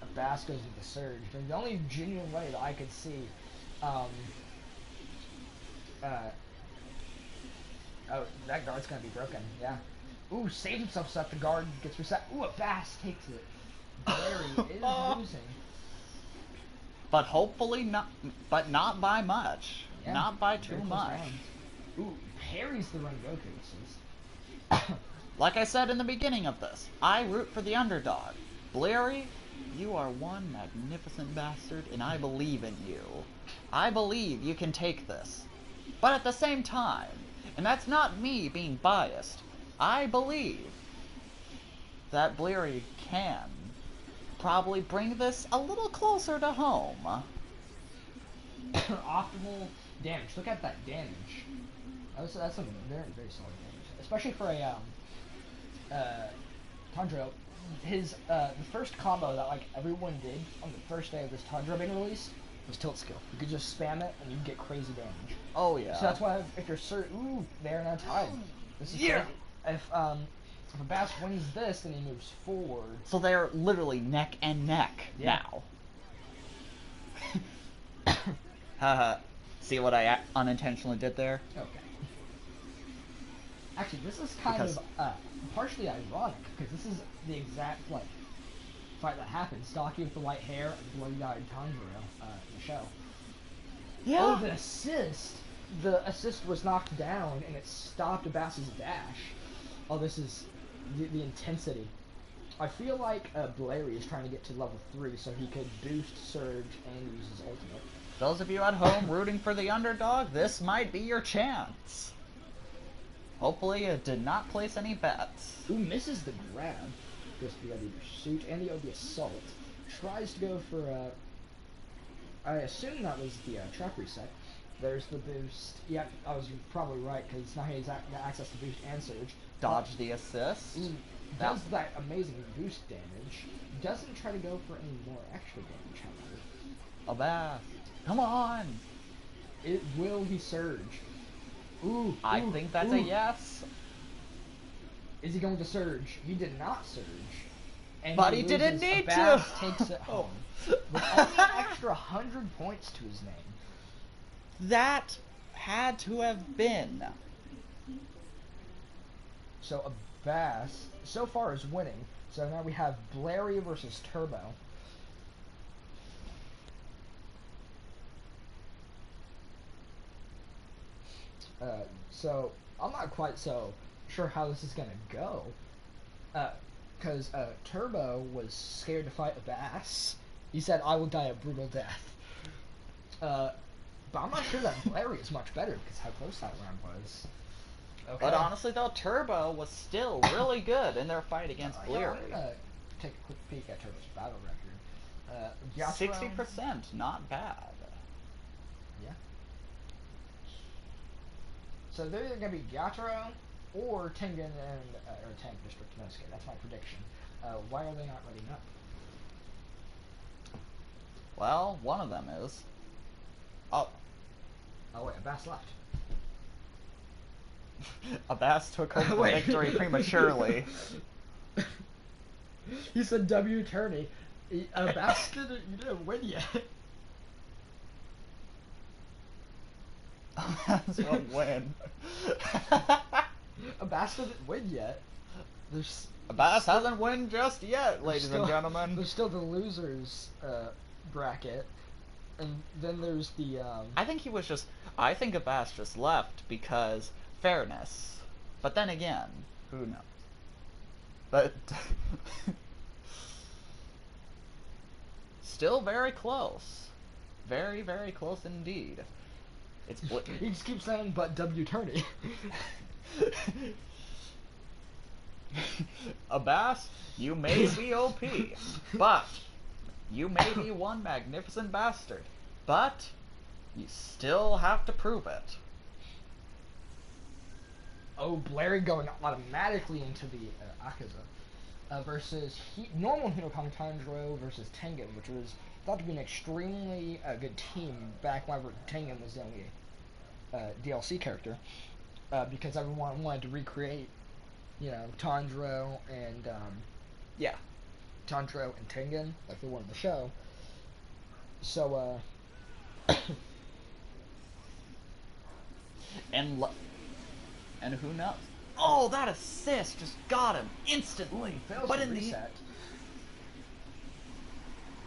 Abass goes with the surge. And the only genuine way that I could see... oh, that guard's going to be broken, yeah. Ooh, saves himself so that the guard gets reset. Ooh, Abass takes it. Blairy is losing. But hopefully not, but not by much. Yeah, not by too much. Down. Ooh, parries the Rengoku, this is. Like I said in the beginning of this, I root for the underdog. Blairy, you are one magnificent bastard, and I believe in you. I believe you can take this. But at the same time, and that's not me being biased, I believe that Bleary can probably bring this a little closer to home. Optimal damage. Look at that damage. That's some very, very solid damage. Especially for a Tanjiro. His the first combo that like everyone did on the first day of this Tanjiro being released was tilt skill. You could just spam it and you get crazy damage. Oh yeah. So that's why if you're certain, ooh, they're now tied. This is Yeah. crazy. If a Bass wins this, then he moves forward. So they're literally neck and neck now. Haha. See what I unintentionally did there? Okay. Actually, this is kind of partially ironic because this is the exact like fight that happened. Stocky with the white hair and bloody-eyed Tanjiro in the show. Yeah. Oh, the assist! The assist was knocked down and it stopped Bass's dash. Oh, this is the intensity. I feel like Blairy is trying to get to level 3 so he could boost Surge and use his ultimate. Those of you at home rooting for the underdog, this might be your chance. Hopefully it did not place any bets. Ooh, misses the grab. Goes to the OB pursuit and the OB assault. Tries to go for I assume that was the trap reset. There's the boost. Yeah, I was probably right because now he has access to boost and surge. Dodge the assist. Ooh, does that amazing boost damage. Doesn't try to go for any more extra damage, however. Avast. Come on. Will he surge? Ooh, I think that's a yes. Is he going to surge? He did not surge. And but he didn't need to. Takes it home. With an extra 100 points to his name. That had to have been. So Abbas, so far, is winning. So now we have Blairy versus Turbo. So I'm not quite so sure how this is gonna go. Because Turbo was scared to fight Abbas. He said, "I will die a brutal death." But I'm not sure that Blairy is much better because how close that round was. Okay. But honestly, though, Turbo was still really good in their fight against Bleary. I'm gonna take a quick peek at Turbo's battle record. 60%, not bad. Yeah. So they're either gonna be Gyatoro or Tengen and or Tank District Nosuke. That's my prediction. Why are they not ready up? Well, one of them is. Oh. Oh wait, Abbas left. Abbas took home the victory prematurely. He said W tourney. Abbas didn't win yet. Abbas won't win. Abbas didn't win yet. Abbas hasn't won just yet, ladies and gentlemen. There's still the losers bracket. And then there's the I think Abbas just left because fairness. But then again, who knows? But still very close. Very, very close indeed. It's he just keeps saying but W tourney. Abbas, you may be OP, but you may be one magnificent bastard, but you still have to prove it. Oh, Blairy going automatically into the Akaza versus normal Hinokami Tanjiro versus Tengen, which was thought to be an extremely good team back whenever Tengen was the only DLC character, because everyone wanted to recreate, Tanjiro and Tanjiro and Tengen like they were in the show. So and who knows? Oh, that assist just got him instantly. But in the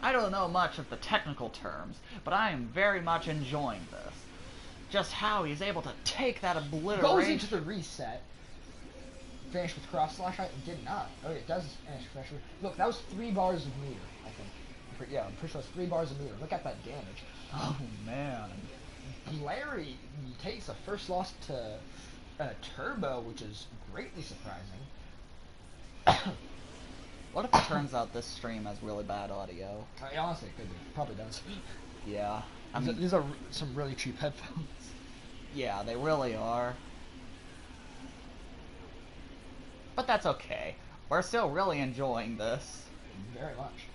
I don't know much of the technical terms, but I am very much enjoying this. Just how he's able to take that obliteration. Goes into the reset. Finish with cross slash. I did not. Oh, it does finish. Look, that was 3 bars of meter. I think. Yeah, I'm pretty sure it's 3 bars of meter. Look at that damage. Oh man. Blairy takes a first loss to Turbo, which is greatly surprising. What if it turns out this stream has really bad audio? Honestly, it could be. Probably does. Yeah. I These are, mean, these are some really cheap headphones. yeah, they really are. But that's okay. We're still really enjoying this. Very much.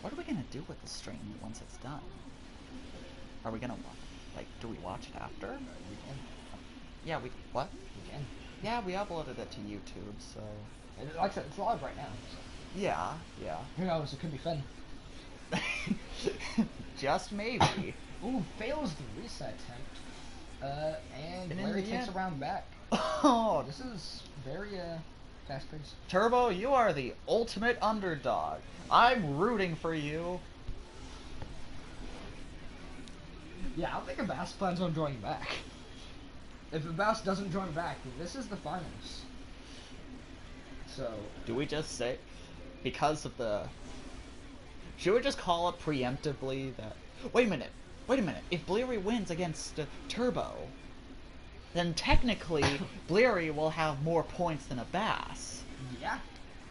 What are we gonna do with the stream once it's done? Are we gonna, like, do we watch it after? We can. Yeah, what? We can. Yeah, we uploaded it to YouTube, so... And like I said, it's live right now. So. Yeah, yeah. Who knows? It could be fun. Just maybe. Ooh, fails the reset attempt. And Larry takes a round back. Oh, This is very, fast-paced. Turbo, you are the ultimate underdog. I'm rooting for you. Yeah, I don't think Abbas plans on joining back. If Abbas doesn't join back, then this is the finals. So... Do we just say... Because of the... Should we just call it preemptively that... Wait a minute. If Bleary wins against Turbo, then technically Bleary will have more points than Abbas. Yeah.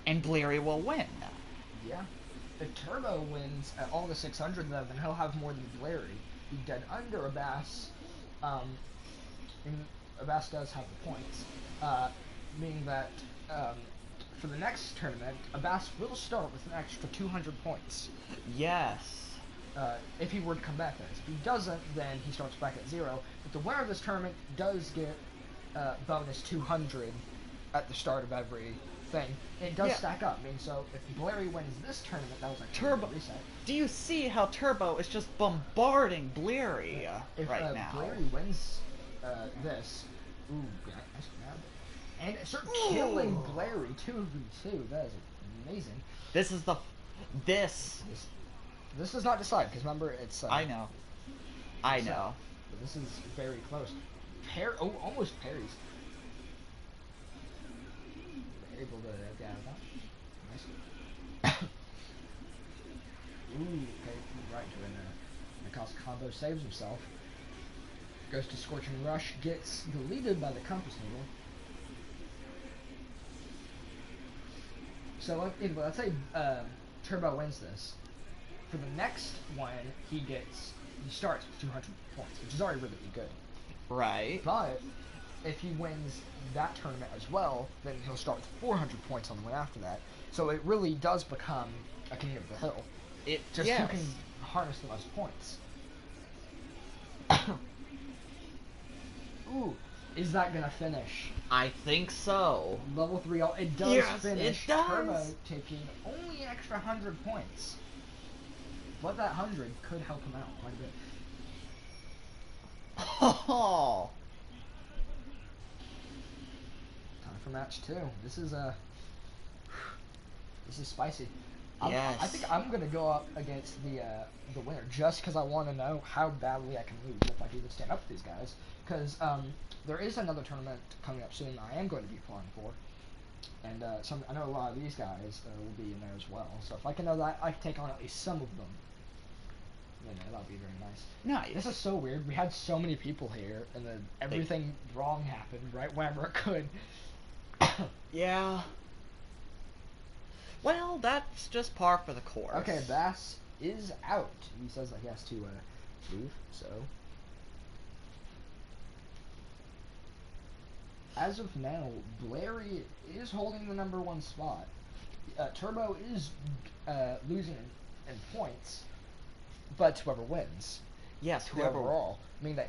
And Bleary will win. Yeah. If Turbo wins at all the 600 though, then he'll have more than Bleary. He's dead under Abbas. And Abbas does have the points. Meaning that for the next tournament, Abbas will start with an extra 200 points. Yes. If he were to come back, that is. If he doesn't, then he starts back at 0. But the winner of this tournament does get bonus 200 at the start of every thing. And it does stack up. I mean, so if Bleary wins this tournament, that was like Turbo. Reset. Do you see how Turbo is just bombarding Bleary right now? If Bleary wins this, ooh, nice grab. And it starts killing Bleary 2v2. That is amazing. This is This does not decide, because remember, it's... I know. But this is very close. Almost parries. Able to get out of that. Nice. Ooh, okay, right to an Akasa combo, saves himself. Goes to Scorching Rush, gets deleted by the Compass Needle. So, let's say Turbo wins this. For the next one, he starts with 200 points, which is already really good. Right. But if he wins that tournament as well, then he'll start with 400 points on the one after that. So it really does become a king of the hill. Who can harness the most points. Ooh, is that gonna finish? I think so. Level 3, it does finish. It does. Turbo taking only an extra 100 points. But that 100 could help him out quite a bit. Oh. Time for match 2. This is spicy. Yes. I think I'm gonna go up against the winner just because I want to know how badly I can lose if I do the stand up for these guys. Because there is another tournament coming up soon. I am going to be applying for, and I know a lot of these guys will be in there as well. So if I can know that I can take on at least some of them, then that'll be very nice. Nice. This is so weird. We had so many people here, and then everything wrong happened right whenever it could. Yeah. Well, that's just par for the course. Okay, Bass is out. He says that he has to leave, so... As of now, Bleary is holding the #1 spot. Turbo is losing in points, but whoever wins. Yes, whoever. Overall. I mean,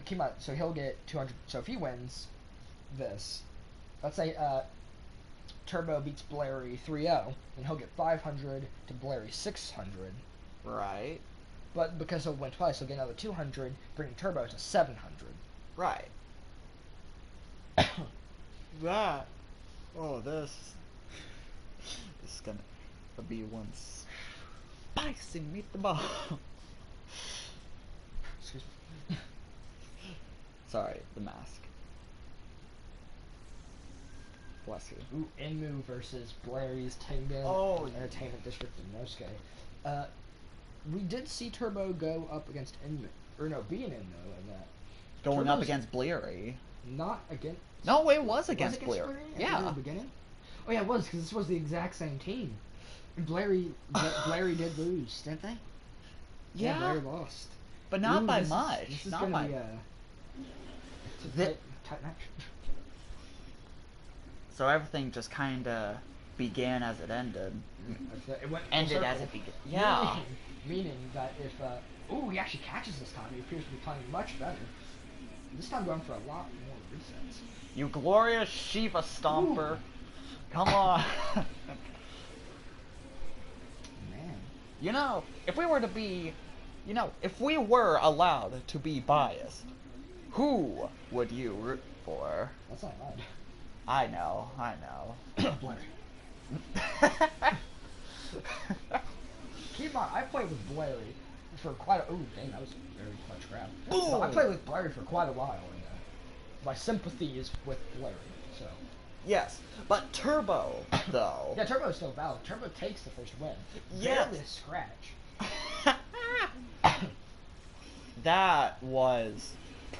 keep in mind, so he'll get 200. So if he wins this, let's say Turbo beats Bleary 3-0, then he'll get 500 to Bleary 600. Right. But because he'll win twice, he'll get another 200, bringing Turbo to 700. Right. This is gonna be one spicy meatball. Excuse me. Sorry, the mask. Bless you. Ooh, Enmu versus Bleary's Tengen Oh, Entertainment District in Nosuke. we did see Turbo go up against Inman, or no, be an Inmo in that. Going up Turbo's against Bleary. Not against. No, it was Was against it Bleary. Bleary at Yeah. the beginning? Oh yeah, it was because this was the exact same team. And Bleary did lose, didn't they? Yeah. Bleary lost. But not by this much. This is not gonna by. be it's a tight match. So everything just kind of began as it ended. It went Ended as it began. Yeah. Meaning that if he actually catches this time, he appears to be playing much better. This time going for a lot more resets. You glorious Shiva Stomper. Ooh. Come on. Man. You know, if we were to be, if we were allowed to be biased, who would you root for? That's not bad. I know. Keep in mind, I played with Bleary for quite a... Oh, dang, that was very much grab. Boom! So I played with Bleary for quite a while, and my sympathy is with Bleary, so... Yes, but Turbo, though... Yeah, Turbo's still valid. Turbo takes the first win. Yes. Barely a scratch. That was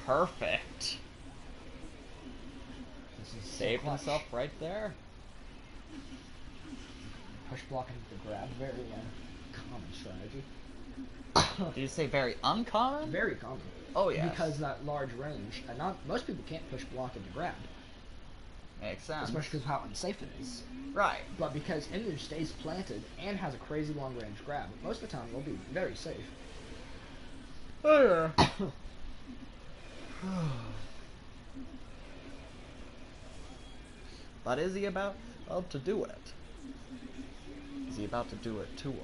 perfect. Saved himself right there. Push block into the grab, very common strategy. Did you say very uncommon? Very common. Oh yeah. Because that large range, and not most people can't push block into grab. Makes sense. Especially because of how unsafe it is. Right. But because Ender stays planted and has a crazy long range grab, most of the time it'll be very safe. Oh yeah. But is he about to do it? Is he about to do it to him?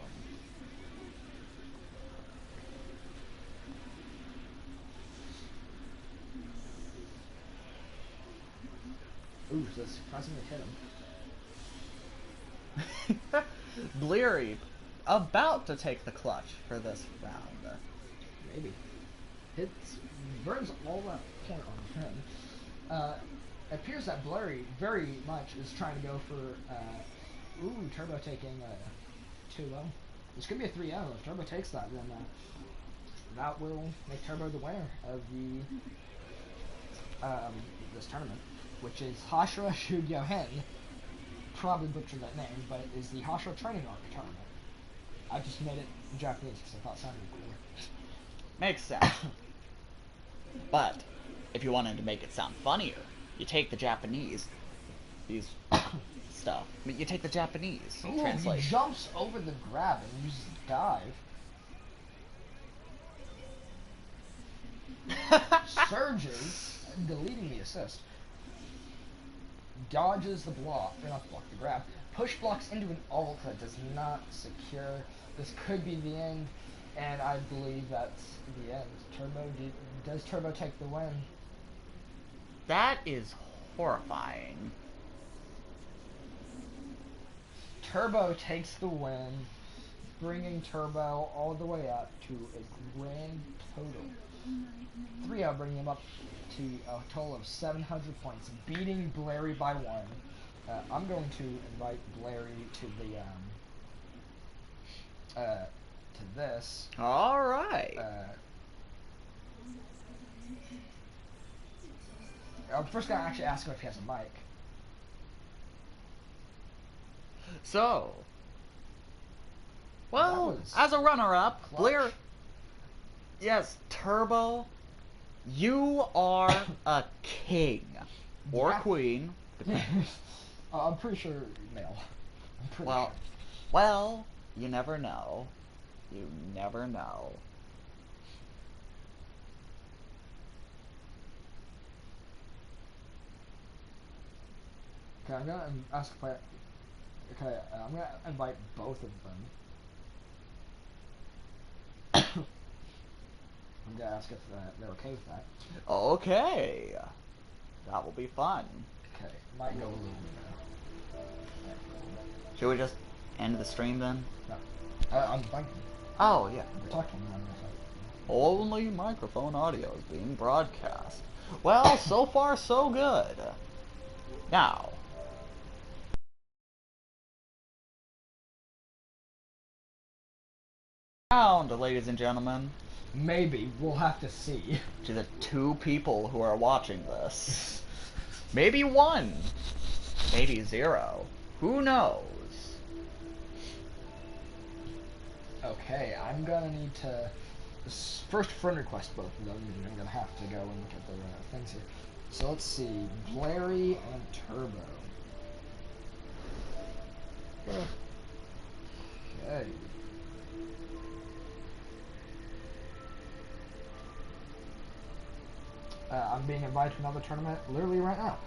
Ooh, so that's surprisingly hit him. Bleary about to take the clutch for this round. Maybe. Burns all that point on him. It appears that Bleary very much is trying to go for, Turbo taking too low. This could be a 3-0. If Turbo takes that, then that will make Turbo the winner of this tournament, which is Hashira Shugyohen. Probably butchered that name, but it is the Hashira Training Arc tournament. I just made it in Japanese because I thought it sounded cooler. Makes sense. But if you wanted to make it sound funnier, you take the Japanese, these stuff. But you take the Japanese translation. He jumps over the grab and uses the dive. Surges, deleting the assist. Dodges the block, or not the block, the grab. Push blocks into an ult that does not secure. This could be the end, and I believe that's the end. Does Turbo take the win? That is horrifying. Turbo takes the win, bringing Turbo all the way up to a grand total 3-0, bringing him up to a total of 700 points, beating Bleary by 1. I'm going to invite Bleary to the to this. All right. I'm first gonna actually ask him if he has a mic. So, well, as a runner-up, Bleary. Yes, Turbo, you are a king or queen. I'm pretty sure male. I'm pretty sure. Well, you never know. You never know. Okay, I'm gonna ask if I'm gonna invite both of them. I'm gonna ask if they're okay with that. Okay. That will be fun. Okay, might go a little bit. Should we just end the stream then? No. I'm thinking. Oh, yeah. We're talking. Only microphone audio is being broadcast. Well, so far so good. Now, Round, ladies and gentlemen, Maybe. We'll have to see. to the 2 people who are watching this. Maybe 1. Maybe 0. Who knows? Okay, I'm gonna need to first friend request both of them, and I'm gonna have to go and look at their things here. So let's see, Blairy and Turbo. Okay. I'm being invited to another tournament literally right now.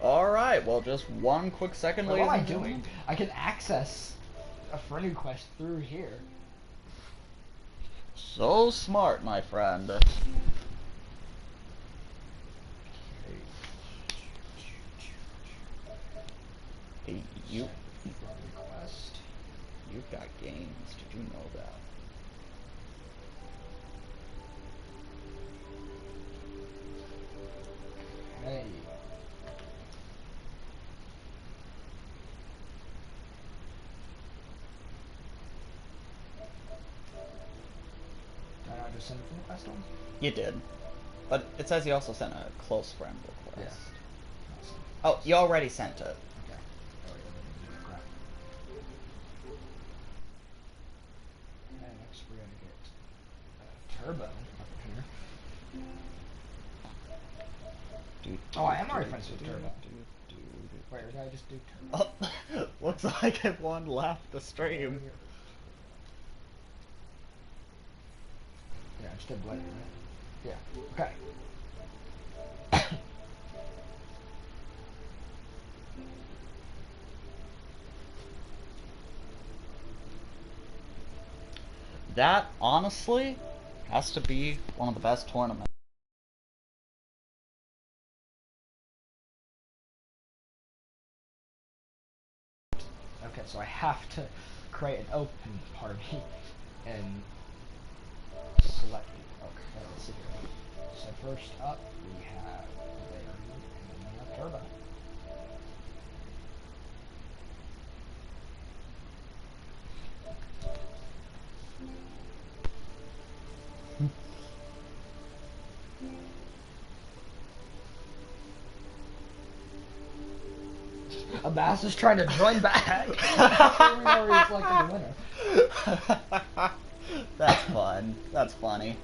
Alright, well, just 1 quick second, What ladies am I and gentlemen. doing? I can access a friend request through here. So smart, my friend. Hey, you. Friend request. You've got games. Did you know that? Hey. Did I not just send a friend request on? You did. But it says you also sent a close friend request. Yeah. Awesome. Oh, you already sent it. Okay. Oh, wait, let me do that crap. And next we're gonna get Turbo up here. Dude, Oh, I am already friends with Turbo. Dude. Wait, or did I just do Turbo? Oh, looks like everyone left the stream. Yeah, I just did Blade, right? Yeah. Okay. That, honestly, has to be one of the best tournaments. Okay, so I have to create an open party and select people. Okay, let's see here. So first up, we have Larry, and then we have Turbo. Abbas is trying to join back. We already selected the winner. That's fun. That's funny.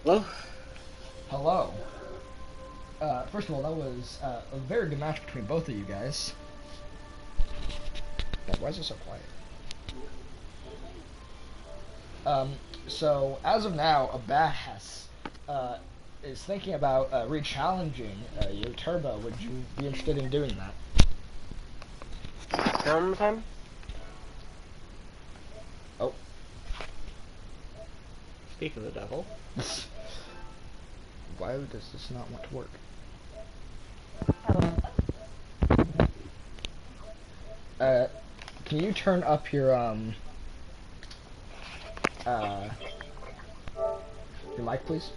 Hello. Hello. First of all, that was a very good match between both of you guys. God, why is it so quiet? So as of now, Abbas is thinking about re-challenging you, Turbo. Would you be interested in doing that? One more time? Oh. Speak of the devil. Why does this not want to work? Can you turn up your mic, please?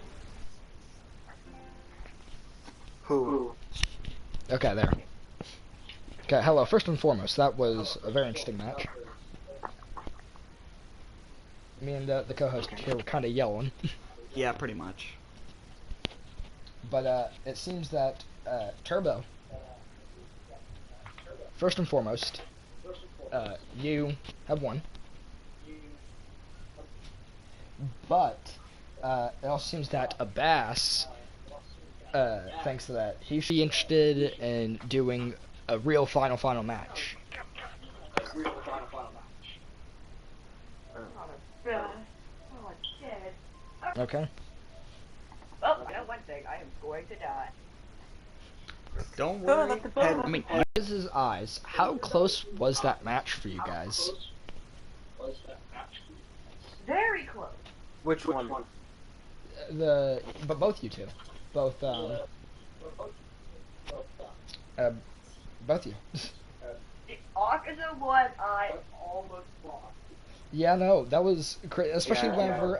Who? Okay, there. Okay, hello. First and foremost, that was a very interesting match. Me and the co-host here were kind of yelling. Yeah, pretty much. But it seems that Turbo, first and foremost, you have won. But it also seems that Abbas thinks that he should be interested in doing a real final match. Okay. Well, I know one thing. I am going to die. Don't worry. I mean, His eyes. How close was that match for you guys? Very close. Which one? But both you two, both both you. The Akaza one, I almost lost. Yeah, no, that was great, especially Yeah, whenever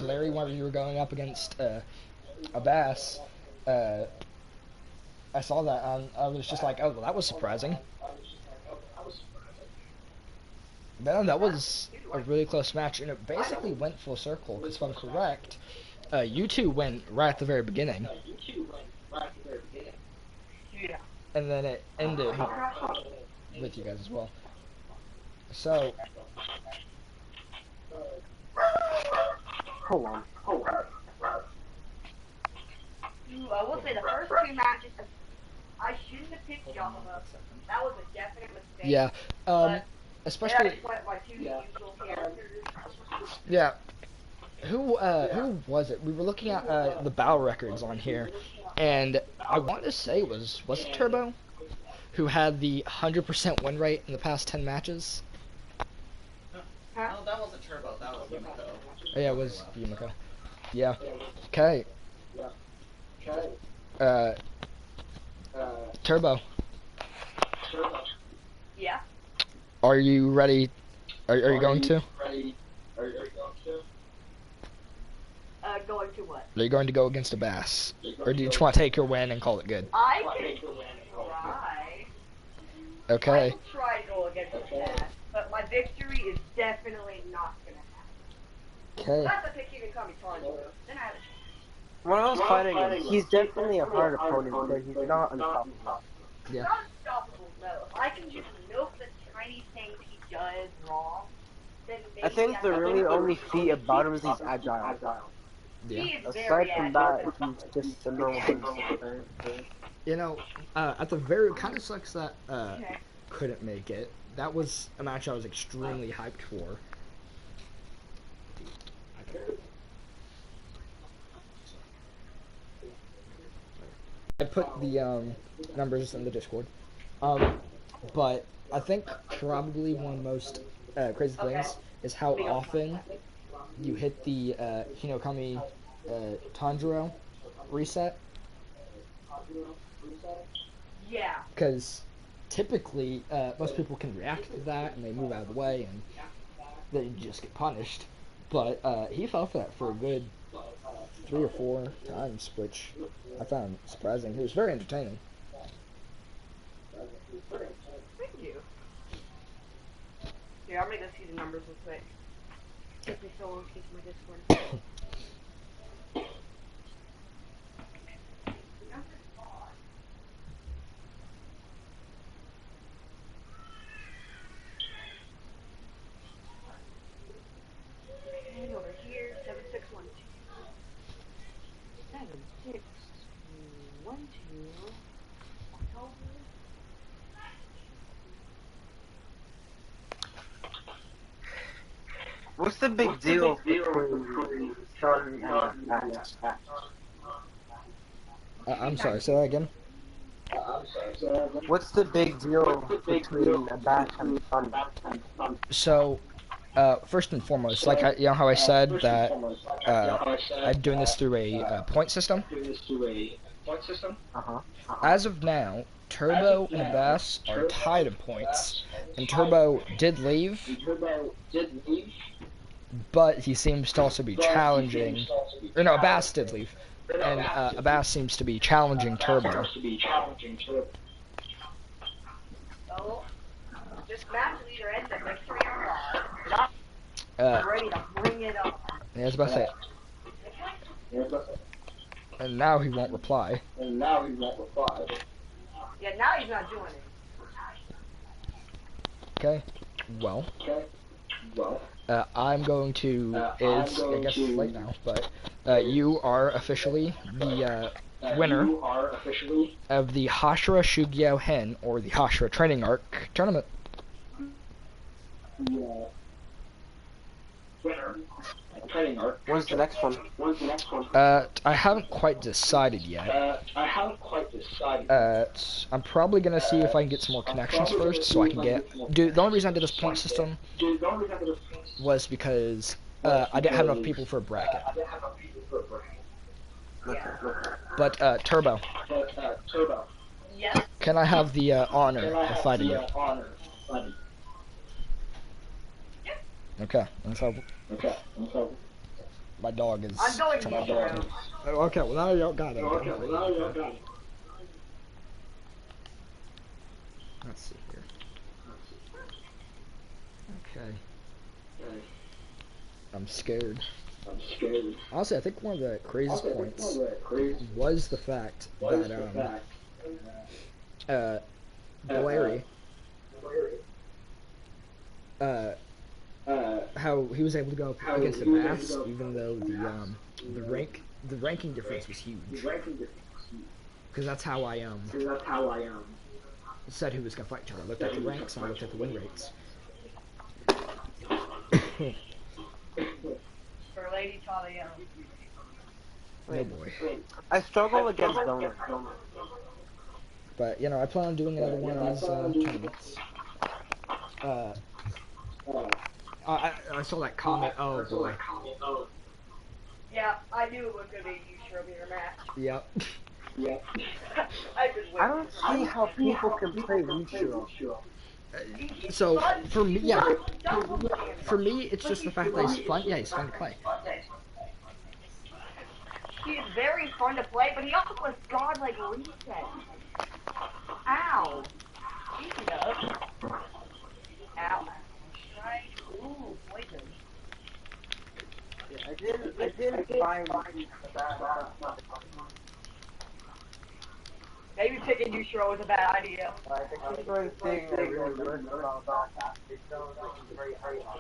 Larry, whenever you were going up against a bass, I saw that and I was just like, oh, well, that was surprising. Man, that was a really close match, and it basically went full circle, because if I'm correct, you two went right at the very beginning, Yeah. and then it ended with you guys as well. So, Hold on. I will say the first two matches, I shouldn't have picked Yamaha. That was a definite mistake. yeah, But especially, I just went my two usual characters. yeah, who was it? We were looking at the battle records on here, and I want to say was it Turbo, who had the 100% win rate in the past 10 matches? No, that wasn't Turbo. That was Yumiko. Oh, yeah, it was Yumiko. Yeah. Okay. Turbo, Yeah. are you ready? Are you going to? Going to what? Are you going to go against a bass? Or do you just want to take your win and call it good? I can try. I Okay. will try to go against that, but my victory is definitely not gonna happen. Okay. That's a pick Hinokami Chronicles. Then I have a chance. When I was fighting him, he's definitely a hard opponent, but he's not unstoppable. Yeah. Not unstoppable, no. If I can just milk the tiny things he does wrong, then maybe I think the really only feat about him is he's agile. Yeah. He is Aside very from agile. that, he's just a normal person. You know, at the very, it kind of sucks that Okay. couldn't make it. That was a match I was extremely hyped for. I put the numbers in the Discord. But I think probably one of the most crazy things is how often you hit the Hinokami Tanjiro reset. Yeah. Because typically most people can react to that and they move out of the way and they just get punished. But he fell for that for a good 3 or 4 times, which I found surprising. It was very entertaining. Thank you. Here, I'm gonna go see the numbers real quick. Take me so long to get to my Discord. And over here, 7612. 7612. October. What's the big deal between Sun and Axe? I'm sorry, say that again. What's the big deal between a bat and Sun? So, first and foremost, like you know how I said that I'm doing this through a point system. Uh-huh. As of now, Turbo and Bass are tied in points, and Turbo did leave, but he seems to also be challenging. Or no, Bass did leave, and Bass seems to be challenging Turbo. So, this match will either end in victory or loss. I'm ready to bring it on. Yeah, I was about to say, and now he won't reply. Yeah, now he's not doing it. Okay, well, I'm going to, I guess it's late now, but you are officially the winner of the Hashira Shugyo Hen, or the Hashira Training Arc tournament. When's the next one? I haven't quite decided yet. I'm probably gonna see if I can get some more connections first, so I can get. Dude, the only reason I did this point system was because I didn't have enough people for a bracket. But Turbo, Yes. can I have the honor of fighting you? Okay, let's hope. My dog is. I'm going trying to Yeshiro. get Oh, okay, well now you got it. Let's see here. Okay. I'm scared. Honestly, I think one of the craziest points was the fact that Blairy, how he was able to go up against the Bass, even though the ranking difference was huge. Because that's how I said who was gonna fight each other. I looked at the ranks and I looked at the win rates. For Lady Talia. Oh boy. I struggle against donuts. But you know, I plan on doing another one of these tournaments. I saw that comment. Oh boy. Yeah, I knew it was gonna be you, Sherman, match. Yep. I don't see how people can play Lucio. So for me, yeah, for me, it's just the fact that he's fun. Yeah, he's fun to play. He's very fun to play, but he also has godlike reset. Ow. Speaking of. Ow. Right. Ooh, poison. I didn't find Maybe picking Yushiro was a bad idea. the keyboard thing I really learned about that. It sounds like he's very high.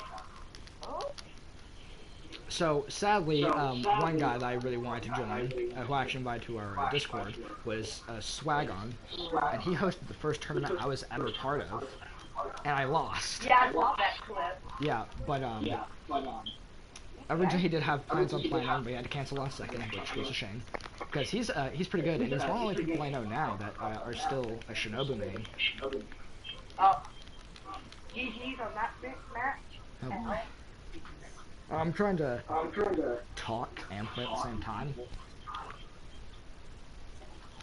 So sadly, one guy that I really wanted to join, who I actually invited to our Discord, was Swagon, and he hosted the first tournament I was ever part of, and I lost. Yeah, I saw that clip. Yeah, but originally he did have plans on playing, but he had to cancel last second, which was a shame. Because he's pretty good, and he's one of the only people I know now that are still a Shinobu main. Oh. GG's on that match. Oh boy. I'm trying to talk and play at the same time.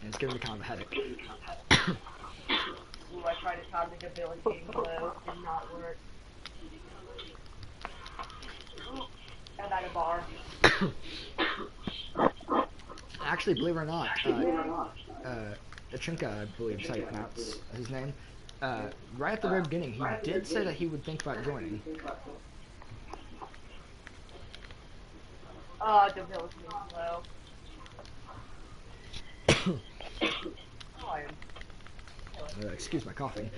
And it's giving me kind of a headache. Ooh, I tried to time the debilitating blow. Did not work. Ooh, and at a bar. Actually, believe it or not, Achinka, I believe is how you pronounce his name, right at the very beginning, he did say that he would think about joining. Debilitating blow. Oh, I am. Excuse my coughing.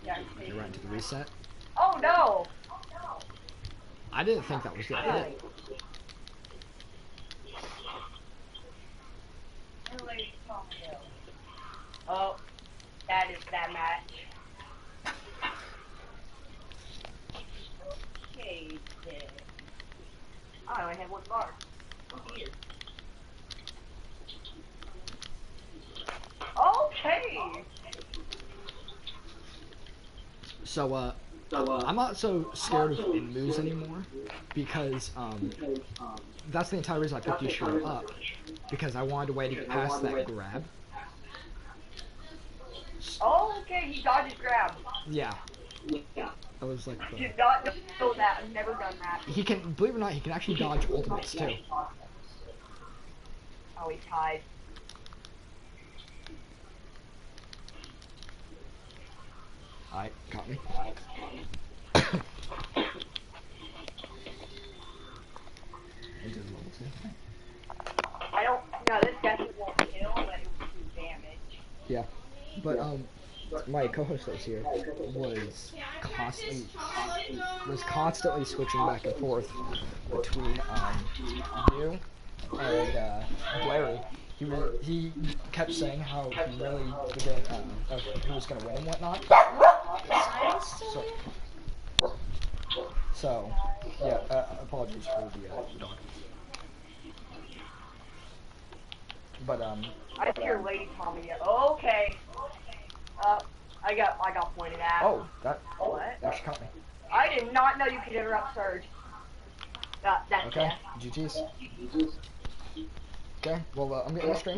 Yeah, Get right into the reset. oh no! I didn't think that was good. I did. Oh, that is that match. Okay, then. I only have one bar. Oh, here. Okay! So, I'm not so scared of in-moves anymore, because, that's the entire reason I picked Yushiro up, because I wanted a way to get past that grab. Oh, okay, he dodged his grab. Yeah. I was like, Did not know that. I've never done that. he can, believe it or not, he can actually dodge ultimates too. Oh, he's tied. Alright, got me. I don't. No, this definitely won't kill, but it will do damage. Yeah, but my co-host that was here was constantly switching back and forth between you and Blairy. He kept saying how he really didn't who was gonna win and whatnot. So yeah, apologies for the dog. But I hear Lady Tommy. Okay. I got pointed at. oh, that What? actually caught me. I did not know you could interrupt Surge. That's Okay, death. GG's. Okay, well, I'm getting the stream.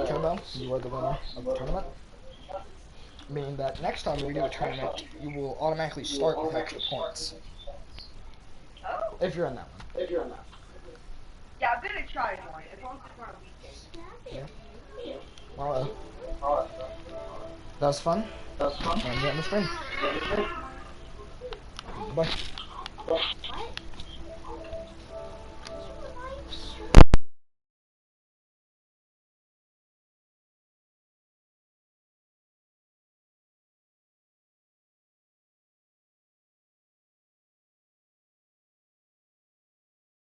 Kimbo, you are the winner of the tournament. meaning that next time we do a tournament, you will automatically start with extra points. Oh. If you're in that one. Yeah, I'm gonna try one, as long as it's not a weekend. Yeah. Well, that was fun. And get in the spring. Bye. What?